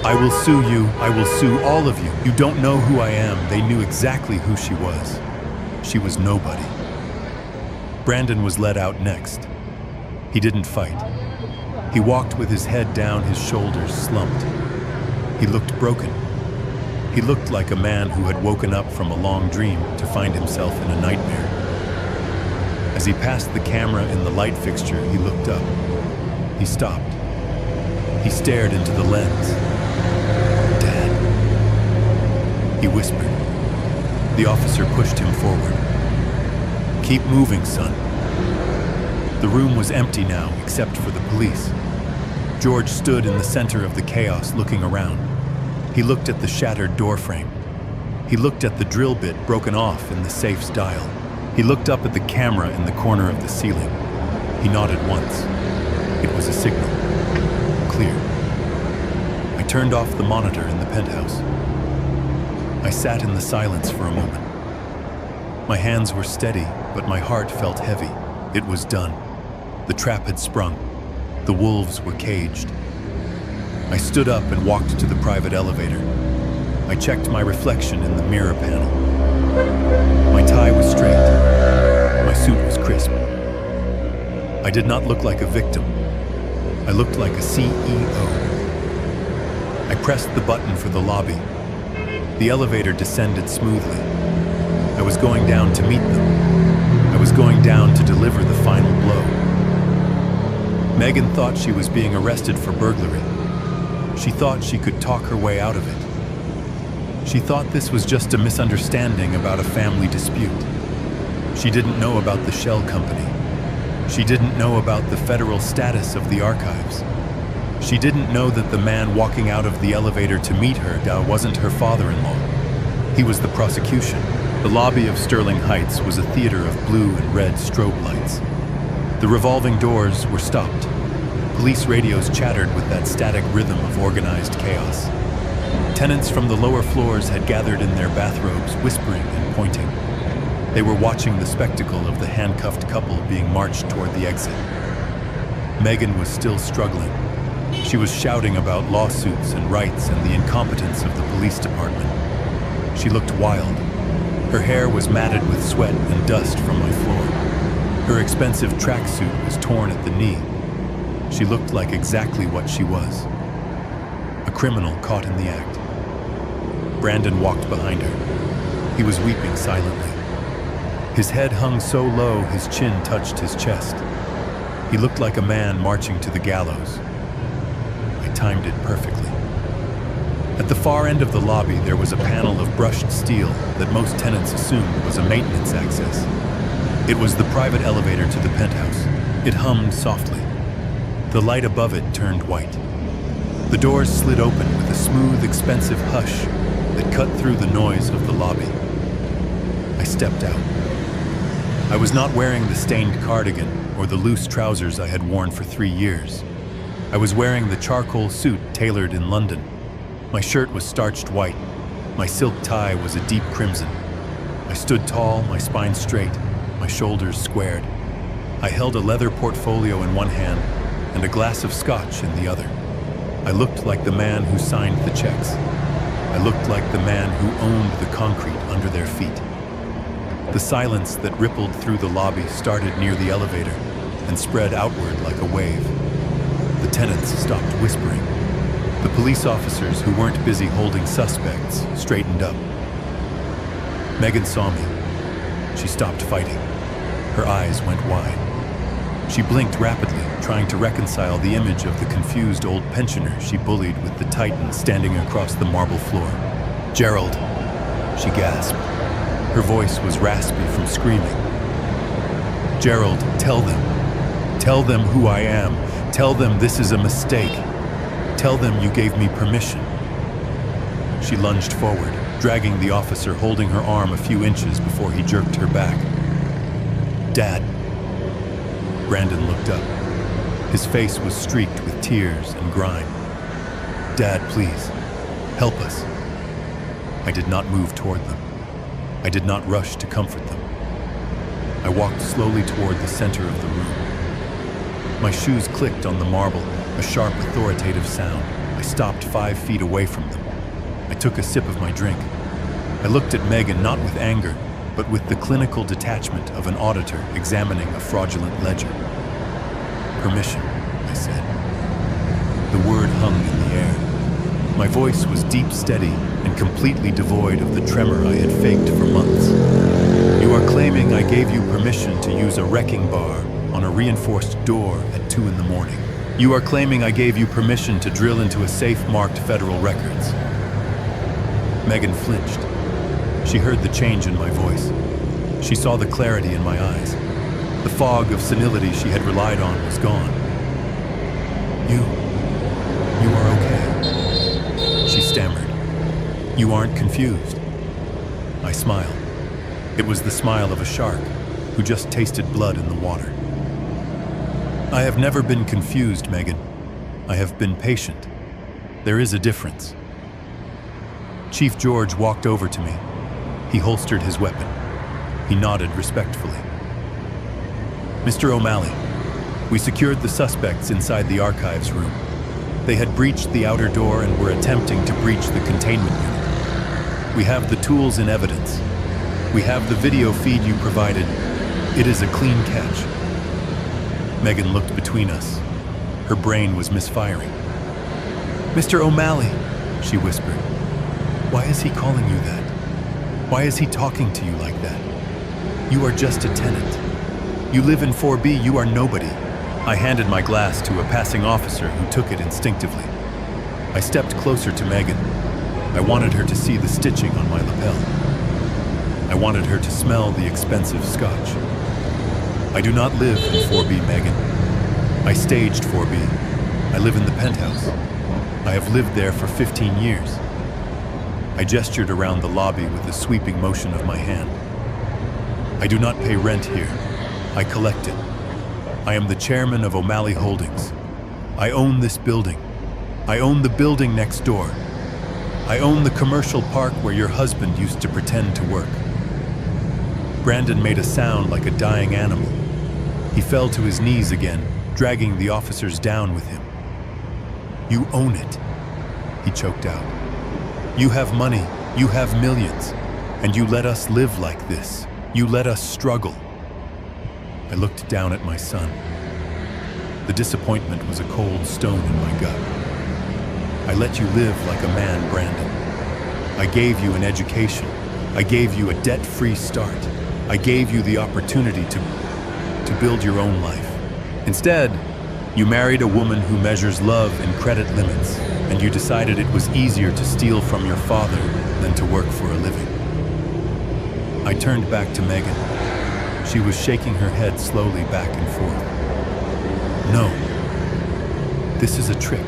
I will sue you. I will sue all of you. You don't know who I am. They knew exactly who she was. She was nobody. Brandon was led out next. He didn't fight. He walked with his head down, his shoulders slumped. He looked broken. He looked like a man who had woken up from a long dream to find himself in a nightmare. As he passed the camera in the light fixture, he looked up. He stopped. He stared into the lens. Dad, he whispered. The officer pushed him forward. Keep moving, son. The room was empty now, except for the police. George stood in the center of the chaos, looking around. He looked at the shattered doorframe. He looked at the drill bit broken off in the safe's dial. He looked up at the camera in the corner of the ceiling. He nodded once. It was a signal. Clear. I turned off the monitor in the penthouse. I sat in the silence for a moment. My hands were steady, but my heart felt heavy. It was done. The trap had sprung. The wolves were caged. I stood up and walked to the private elevator. I checked my reflection in the mirror panel. My tie was straight. My suit was crisp. I did not look like a victim. I looked like a CEO. I pressed the button for the lobby. The elevator descended smoothly. I was going down to meet them. I was going down to deliver the final blow. Megan thought she was being arrested for burglary. She thought she could talk her way out of it. She thought this was just a misunderstanding about a family dispute. She didn't know about the shell company. She didn't know about the federal status of the archives. She didn't know that the man walking out of the elevator to meet her wasn't her father-in-law. He was the prosecution. The lobby of Sterling Heights was a theater of blue and red strobe lights. The revolving doors were stopped. Police radios chattered with that static rhythm of organized chaos. Tenants from the lower floors had gathered in their bathrobes, whispering and pointing. They were watching the spectacle of the handcuffed couple being marched toward the exit. Megan was still struggling. She was shouting about lawsuits and rights and the incompetence of the police department. She looked wild. Her hair was matted with sweat and dust from my floor. Her expensive tracksuit was torn at the knee. She looked like exactly what she was. A criminal caught in the act. Brandon walked behind her. He was weeping silently. His head hung so low his chin touched his chest. He looked like a man marching to the gallows. I timed it perfectly. At the far end of the lobby, there was a panel of brushed steel that most tenants assumed was a maintenance access. It was the private elevator to the penthouse. It hummed softly. The light above it turned white. The doors slid open with a smooth, expensive hush that cut through the noise of the lobby. I stepped out. I was not wearing the stained cardigan or the loose trousers I had worn for 3 years. I was wearing the charcoal suit tailored in London. My shirt was starched white. My silk tie was a deep crimson. I stood tall, my spine straight, my shoulders squared. I held a leather portfolio in one hand and a glass of scotch in the other. I looked like the man who signed the checks. I looked like the man who owned the concrete under their feet. The silence that rippled through the lobby started near the elevator and spread outward like a wave. The tenants stopped whispering. The police officers who weren't busy holding suspects straightened up. Megan saw me. She stopped fighting. Her eyes went wide. She blinked rapidly, trying to reconcile the image of the confused old pensioner she bullied with the titan standing across the marble floor. "Gerald," she gasped. Her voice was raspy from screaming. "Gerald, tell them. Tell them who I am. Tell them this is a mistake. Tell them you gave me permission." She lunged forward, dragging the officer holding her arm a few inches before he jerked her back. "Dad." Brandon looked up. His face was streaked with tears and grime. "Dad, please, help us." I did not move toward them. I did not rush to comfort them. I walked slowly toward the center of the room. My shoes clicked on the marble, a sharp, authoritative sound. I stopped 5 feet away from them. I took a sip of my drink. I looked at Megan not with anger, but with the clinical detachment of an auditor examining a fraudulent ledger. "Permission," I said. The word hung in the air. My voice was deep, steady, and completely devoid of the tremor I had faked for months. "You are claiming I gave you permission to use a wrecking bar on a reinforced door at 2 in the morning. You are claiming I gave you permission to drill into a safe marked federal records." Megan flinched. She heard the change in my voice. She saw the clarity in my eyes. The fog of senility she had relied on was gone. You are okay," she stammered. "You aren't confused." I smiled. It was the smile of a shark who just tasted blood in the water. "I have never been confused, Megan. I have been patient. There is a difference." Chief George walked over to me. He holstered his weapon. He nodded respectfully. "Mr. O'Malley, we secured the suspects inside the archives room. They had breached the outer door and were attempting to breach the containment unit. We have the tools and evidence. We have the video feed you provided. It is a clean catch." Megan looked between us. Her brain was misfiring. "Mr. O'Malley," she whispered. "Why is he calling you that? Why is he talking to you like that? You are just a tenant. You live in 4B, you are nobody." I handed my glass to a passing officer who took it instinctively. I stepped closer to Megan. I wanted her to see the stitching on my lapel. I wanted her to smell the expensive scotch. "I do not live in 4B, Megan. I staged 4B. I live in the penthouse. I have lived there for 15 years." I gestured around the lobby with a sweeping motion of my hand. "I do not pay rent here. I collect it. I am the chairman of O'Malley Holdings. I own this building. I own the building next door. I own the commercial park where your husband used to pretend to work. Brandon made a sound like a dying animal. He fell to his knees again, dragging the officers down with him. You own it, he choked out. You have money, you have millions, and you let us live like this. You let us struggle. I looked down at my son. The disappointment was a cold stone in my gut. I let you live like a man, Brandon. I gave you an education. I gave you a debt-free start. I gave you the opportunity to build your own life. Instead, you married a woman who measures love in credit limits, and you decided it was easier to steal from your father than to work for a living. I turned back to Megan. She was shaking her head slowly back and forth. No, this is a trick.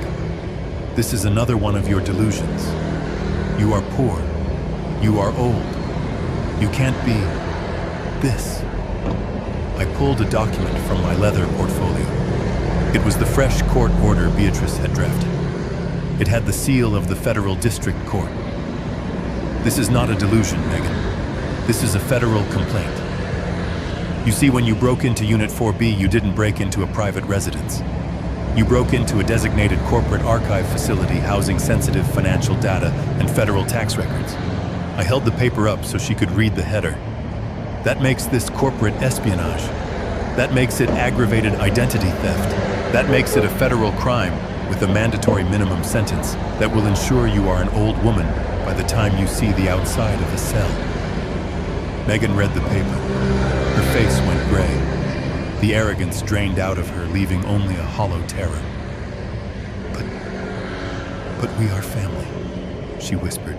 This is another one of your delusions. You are poor. You are old. You can't be this. I pulled a document from my leather portfolio. It was the fresh court order Beatrice had drafted. It had the seal of the Federal District Court. This is not a delusion, Megan. This is a federal complaint. You see, when you broke into Unit 4B, you didn't break into a private residence. You broke into a designated corporate archive facility housing sensitive financial data and federal tax records. I held the paper up so she could read the header. That makes this corporate espionage. That makes it aggravated identity theft. That makes it a federal crime with a mandatory minimum sentence that will ensure you are an old woman by the time you see the outside of a cell. Megan read the paper. Her face went gray. The arrogance drained out of her, leaving only a hollow terror. But we are family, she whispered.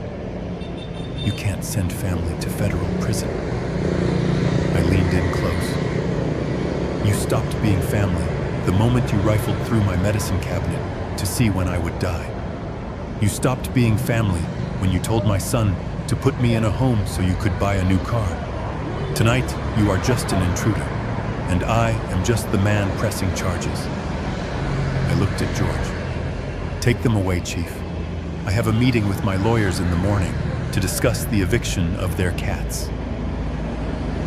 You can't send family to federal prison. I leaned in close. You stopped being family the moment you rifled through my medicine cabinet to see when I would die. You stopped being family when you told my son to put me in a home so you could buy a new car. Tonight, you are just an intruder, and I am just the man pressing charges. I looked at George. Take them away, Chief. I have a meeting with my lawyers in the morning to discuss the eviction of their cats.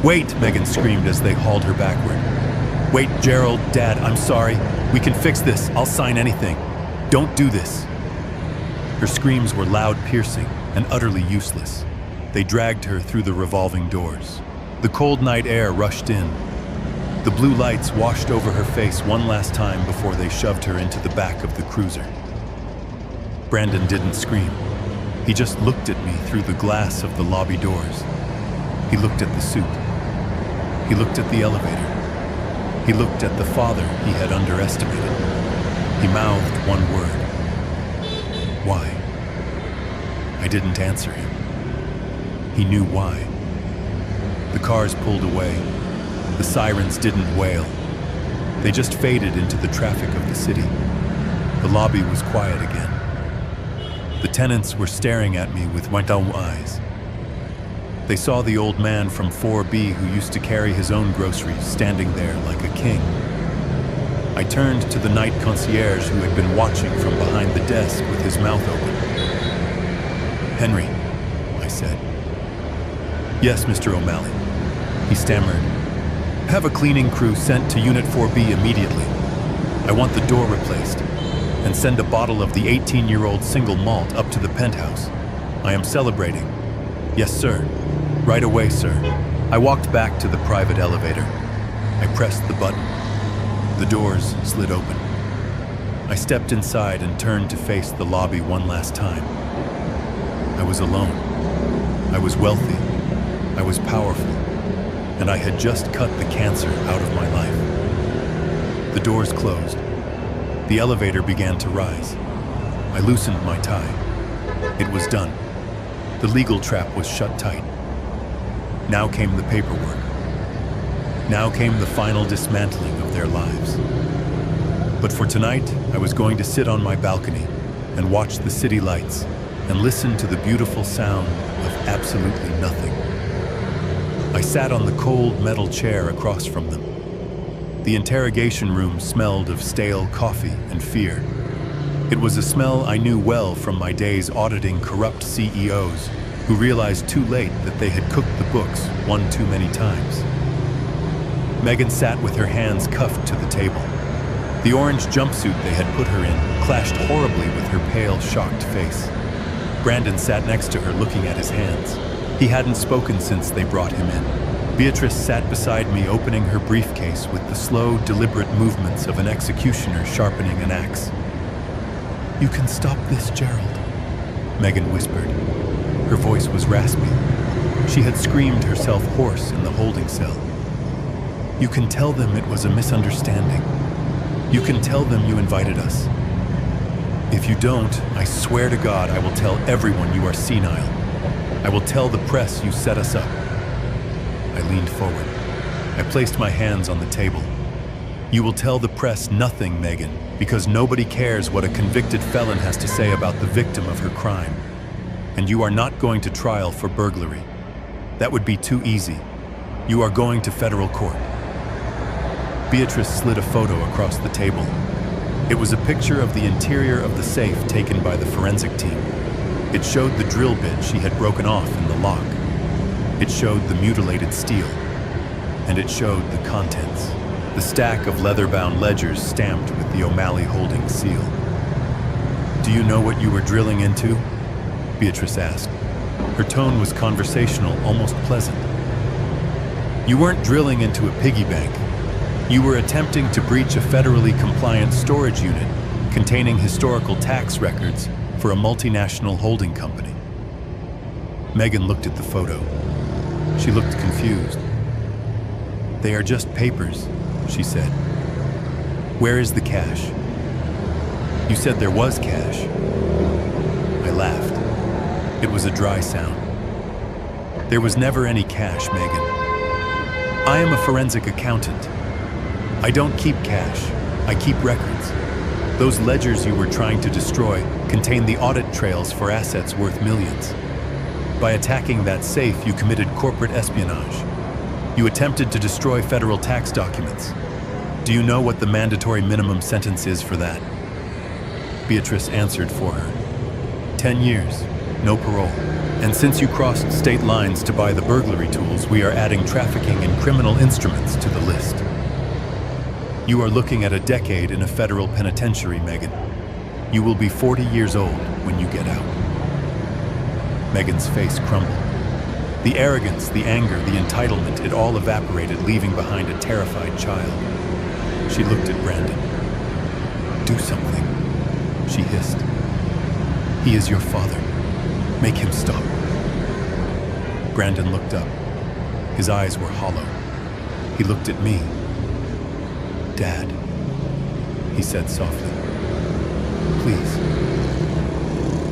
Wait, Megan screamed as they hauled her backward. Wait, Gerald, Dad, I'm sorry. We can fix this. I'll sign anything. Don't do this. Her screams were loud, piercing, and utterly useless. They dragged her through the revolving doors. The cold night air rushed in. The blue lights washed over her face one last time before they shoved her into the back of the cruiser. Brandon didn't scream. He just looked at me through the glass of the lobby doors. He looked at the suit. He looked at the elevator. He looked at the father he had underestimated. He mouthed one word. Why? I didn't answer him. He knew why. The cars pulled away. The sirens didn't wail. They just faded into the traffic of the city. The lobby was quiet again. The tenants were staring at me with wide eyes. They saw the old man from 4B who used to carry his own groceries standing there like a king. I turned to the night concierge who had been watching from behind the desk with his mouth open. Henry, I said. Yes, Mr. O'Malley. He stammered. Have a cleaning crew sent to Unit 4B immediately. I want the door replaced. And send a bottle of the 18-year-old single malt up to the penthouse. I am celebrating. Yes, sir. Right away, sir. I walked back to the private elevator. I pressed the button. The doors slid open. I stepped inside and turned to face the lobby one last time. I was alone. I was wealthy. I was powerful. And I had just cut the cancer out of my life. The doors closed. The elevator began to rise. I loosened my tie. It was done. The legal trap was shut tight. Now came the paperwork. Now came the final dismantling of their lives. But for tonight, I was going to sit on my balcony and watch the city lights and listen to the beautiful sound of absolutely nothing. I sat on the cold metal chair across from them. The interrogation room smelled of stale coffee and fear. It was a smell I knew well from my days auditing corrupt CEOs who realized too late that they had cooked the books one too many times. Megan sat with her hands cuffed to the table. The orange jumpsuit they had put her in clashed horribly with her pale, shocked face. Brandon sat next to her, looking at his hands. He hadn't spoken since they brought him in. Beatrice sat beside me, opening her briefcase with the slow, deliberate movements of an executioner sharpening an axe. "You can stop this, Gerald," Megan whispered. Her voice was raspy. She had screamed herself hoarse in the holding cell. "You can tell them it was a misunderstanding. You can tell them you invited us. If you don't, I swear to God I will tell everyone you are senile. I will tell the press you set us up." I leaned forward. I placed my hands on the table. "You will tell the press nothing, Megan, because nobody cares what a convicted felon has to say about the victim of her crime. And you are not going to trial for burglary. That would be too easy. You are going to federal court." Beatrice slid a photo across the table. It was a picture of the interior of the safe taken by the forensic team. It showed the drill bit she had broken off in the lock. It showed the mutilated steel. And it showed the contents. The stack of leather-bound ledgers stamped with the O'Malley Holdings seal. "Do you know what you were drilling into?" Beatrice asked. Her tone was conversational, almost pleasant. "You weren't drilling into a piggy bank. You were attempting to breach a federally compliant storage unit containing historical tax records for a multinational holding company." Megan looked at the photo. She looked confused. "They are just papers," she said. "Where is the cash?" "You said there was cash." I laughed. It was a dry sound. "There was never any cash, Megan. I am a forensic accountant. I don't keep cash. I keep records. Those ledgers you were trying to destroy contain the audit trails for assets worth millions. By attacking that safe, you committed corporate espionage. You attempted to destroy federal tax documents. Do you know what the mandatory minimum sentence is for that?" Beatrice answered for her. 10 years, no parole. And since you crossed state lines to buy the burglary tools, we are adding trafficking in criminal instruments to the list. You are looking at a decade in a federal penitentiary, Megan. You will be 40 years old when you get out. Megan's face crumbled. The arrogance, the anger, the entitlement, it all evaporated, leaving behind a terrified child. She looked at Brandon. "Do something," she hissed. "He is your father. Make him stop." Brandon looked up. His eyes were hollow. He looked at me. "Dad," he said softly. "Please.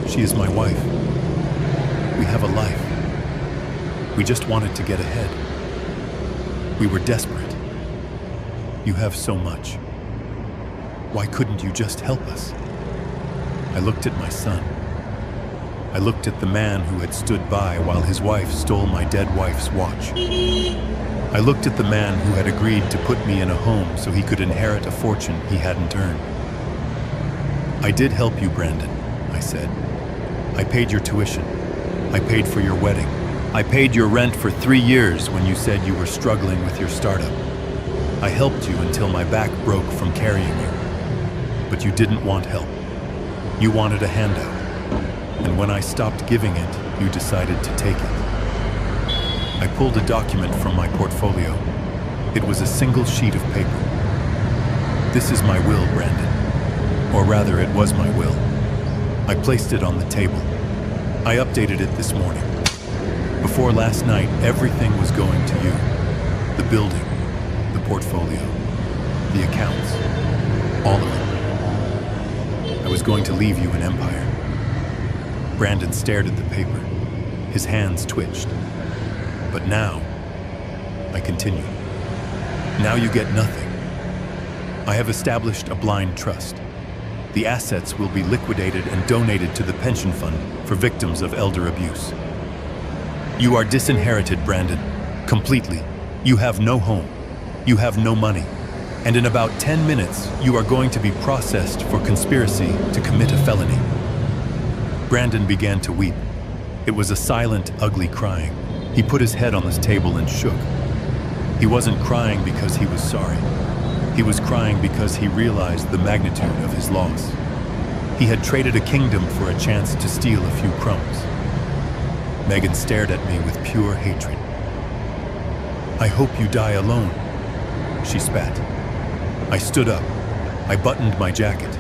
She is my wife. We have a life. We just wanted to get ahead. We were desperate. You have so much. Why couldn't you just help us?" I looked at my son. I looked at the man who had stood by while his wife stole my dead wife's watch. I looked at the man who had agreed to put me in a home so he could inherit a fortune he hadn't earned. "I did help you, Brandon," I said. "I paid your tuition. I paid for your wedding. I paid your rent for 3 years when you said you were struggling with your startup. I helped you until my back broke from carrying you. But you didn't want help. You wanted a handout. And when I stopped giving it, you decided to take it." I pulled a document from my portfolio. It was a single sheet of paper. "This is my will, Brandon. Or rather, it was my will. I placed it on the table. I updated it this morning. Before last night, everything was going to you. The building, the portfolio, the accounts, all of it. I was going to leave you an empire." Brandon stared at the paper. His hands twitched. "But now," I continued, "now you get nothing. I have established a blind trust. The assets will be liquidated and donated to the pension fund for victims of elder abuse. You are disinherited, Brandon, completely. You have no home. You have no money. And in about 10 minutes, you are going to be processed for conspiracy to commit a felony." Brandon began to weep. It was a silent, ugly crying. He put his head on this table and shook. He wasn't crying because he was sorry. He was crying because he realized the magnitude of his loss. He had traded a kingdom for a chance to steal a few crumbs. Megan stared at me with pure hatred. "I hope you die alone," she spat. I stood up. I buttoned my jacket.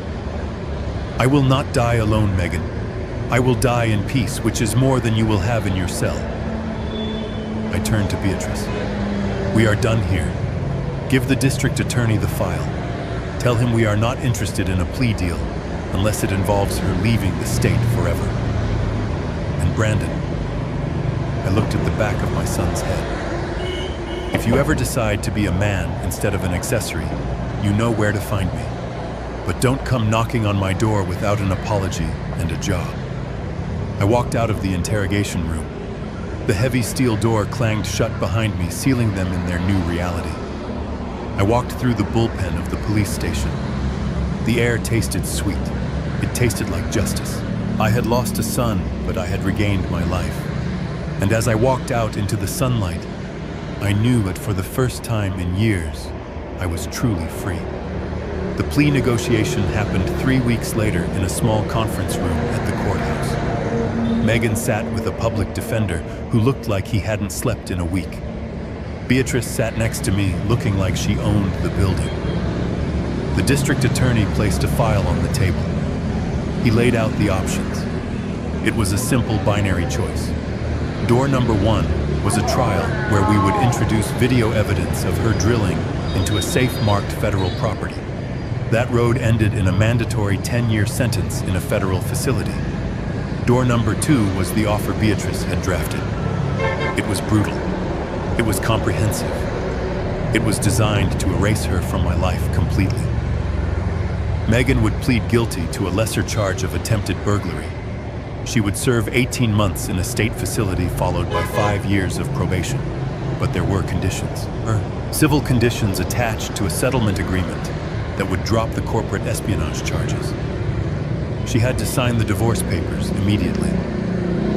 "I will not die alone, Megan. I will die in peace, which is more than you will have in your cell." I turned to Beatrice. "We are done here. Give the district attorney the file. Tell him we are not interested in a plea deal unless it involves her leaving the state forever." And Brandon, I looked at the back of my son's head. "If you ever decide to be a man instead of an accessory, you know where to find me. But don't come knocking on my door without an apology and a job." I walked out of the interrogation room. The heavy steel door clanged shut behind me, sealing them in their new reality. I walked through the bullpen of the police station. The air tasted sweet. It tasted like justice. I had lost a son, but I had regained my life. And as I walked out into the sunlight, I knew that for the first time in years, I was truly free. The plea negotiation happened 3 weeks later in a small conference room at the courthouse. Megan sat with a public defender who looked like he hadn't slept in a week. Beatrice sat next to me, looking like she owned the building. The district attorney placed a file on the table. He laid out the options. It was a simple binary choice. Door number 1 was a trial where we would introduce video evidence of her drilling into a safe-marked federal property. That road ended in a mandatory 10-year sentence in a federal facility. Door number 2 was the offer Beatrice had drafted. It was brutal. It was comprehensive. It was designed to erase her from my life completely. Megan would plead guilty to a lesser charge of attempted burglary. She would serve 18 months in a state facility followed by 5 years of probation. But there were conditions. Civil conditions attached to a settlement agreement that would drop the corporate espionage charges. She had to sign the divorce papers immediately.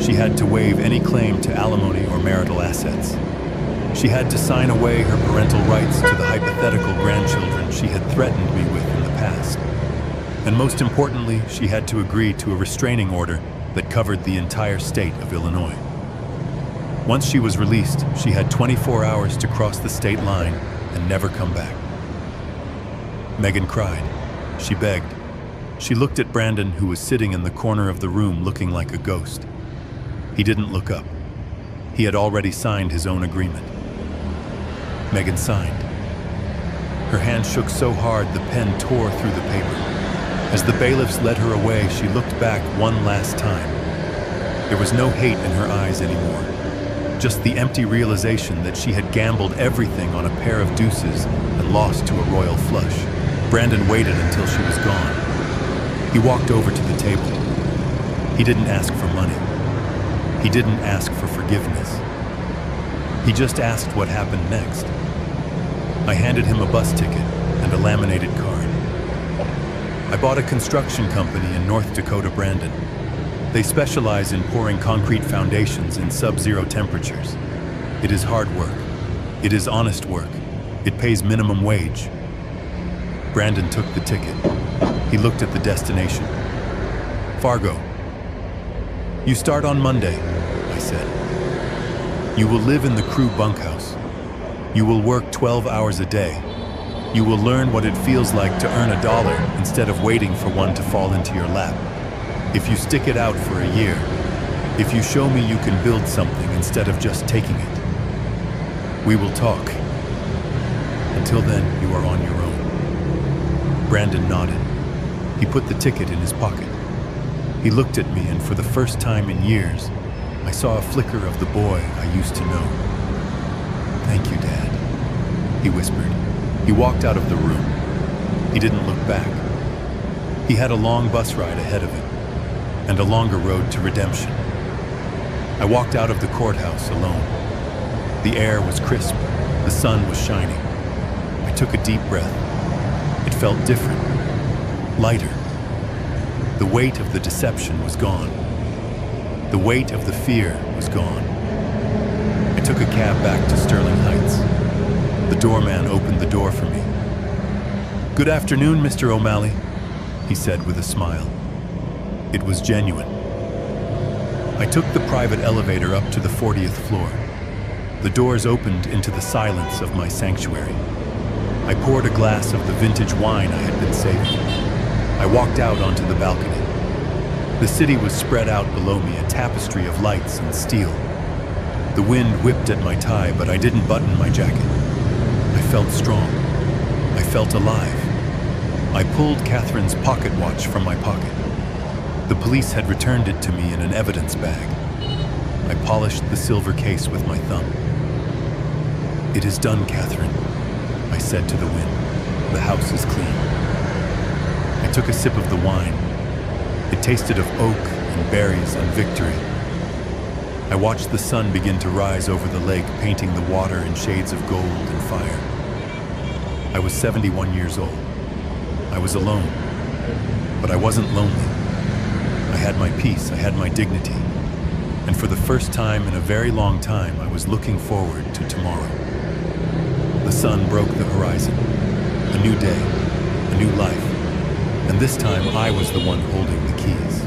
She had to waive any claim to alimony or marital assets. She had to sign away her parental rights to the hypothetical grandchildren she had threatened me with in the past. And most importantly, she had to agree to a restraining order that covered the entire state of Illinois. Once she was released, she had 24 hours to cross the state line and never come back. Megan cried. She begged. She looked at Brandon, who was sitting in the corner of the room looking like a ghost. He didn't look up. He had already signed his own agreement. Megan signed. Her hand shook so hard the pen tore through the paper. As the bailiffs led her away, she looked back one last time. There was no hate in her eyes anymore. Just the empty realization that she had gambled everything on a pair of deuces and lost to a royal flush. Brandon waited until she was gone. He walked over to the table. He didn't ask for money. He didn't ask for forgiveness. He just asked what happened next. I handed him a bus ticket and a laminated card. I bought a construction company in North Dakota, Brandon. They specialize in pouring concrete foundations in sub-zero temperatures. It is hard work. It is honest work. It pays minimum wage. Brandon took the ticket. He looked at the destination. Fargo. You start on Monday, I said. You will live in the crew bunkhouse. You will work 12 hours a day. You will learn what it feels like to earn $1 instead of waiting for one to fall into your lap. If you stick it out for a year, if you show me you can build something instead of just taking it, we will talk. Until then, you are on your own. Brandon nodded. He put the ticket in his pocket. He looked at me, and for the first time in years, I saw a flicker of the boy I used to know. Thank you, Dad, he whispered. He walked out of the room. He didn't look back. He had a long bus ride ahead of him, and a longer road to redemption. I walked out of the courthouse alone. The air was crisp. The sun was shining. I took a deep breath. It felt different, lighter. The weight of the deception was gone. The weight of the fear was gone. I took a cab back to Sterling Heights. The doorman opened the door for me. "Good afternoon, Mr. O'Malley," he said with a smile. It was genuine. I took the private elevator up to the 40th floor. The doors opened into the silence of my sanctuary. I poured a glass of the vintage wine I had been saving. I walked out onto the balcony. The city was spread out below me, a tapestry of lights and steel. The wind whipped at my tie, but I didn't button my jacket. I felt strong. I felt alive. I pulled Catherine's pocket watch from my pocket. The police had returned it to me in an evidence bag. I polished the silver case with my thumb. "It is done, Catherine," I said to the wind. "The house is clean." I took a sip of the wine. It tasted of oak and berries and victory. I watched the sun begin to rise over the lake, painting the water in shades of gold and fire. I was 71 years old. I was alone, but I wasn't lonely. I had my peace, I had my dignity, and for the first time in a very long time, I was looking forward to tomorrow. The sun broke the horizon. A new day, a new life, and this time I was the one holding the keys.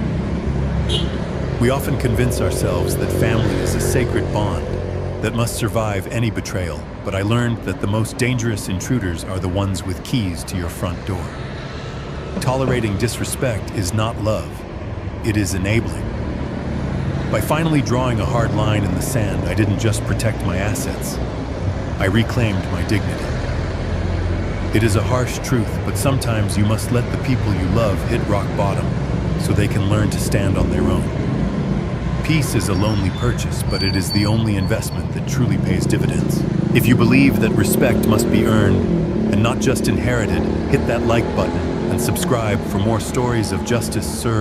We often convince ourselves that family is a sacred bond that must survive any betrayal, but I learned that the most dangerous intruders are the ones with keys to your front door. Tolerating disrespect is not love, it is enabling. By finally drawing a hard line in the sand, I didn't just protect my assets, I reclaimed my dignity. It is a harsh truth, but sometimes you must let the people you love hit rock bottom so they can learn to stand on their own. Peace is a lonely purchase, but it is the only investment that truly pays dividends. If you believe that respect must be earned and not just inherited, hit that like button and subscribe for more stories of justice served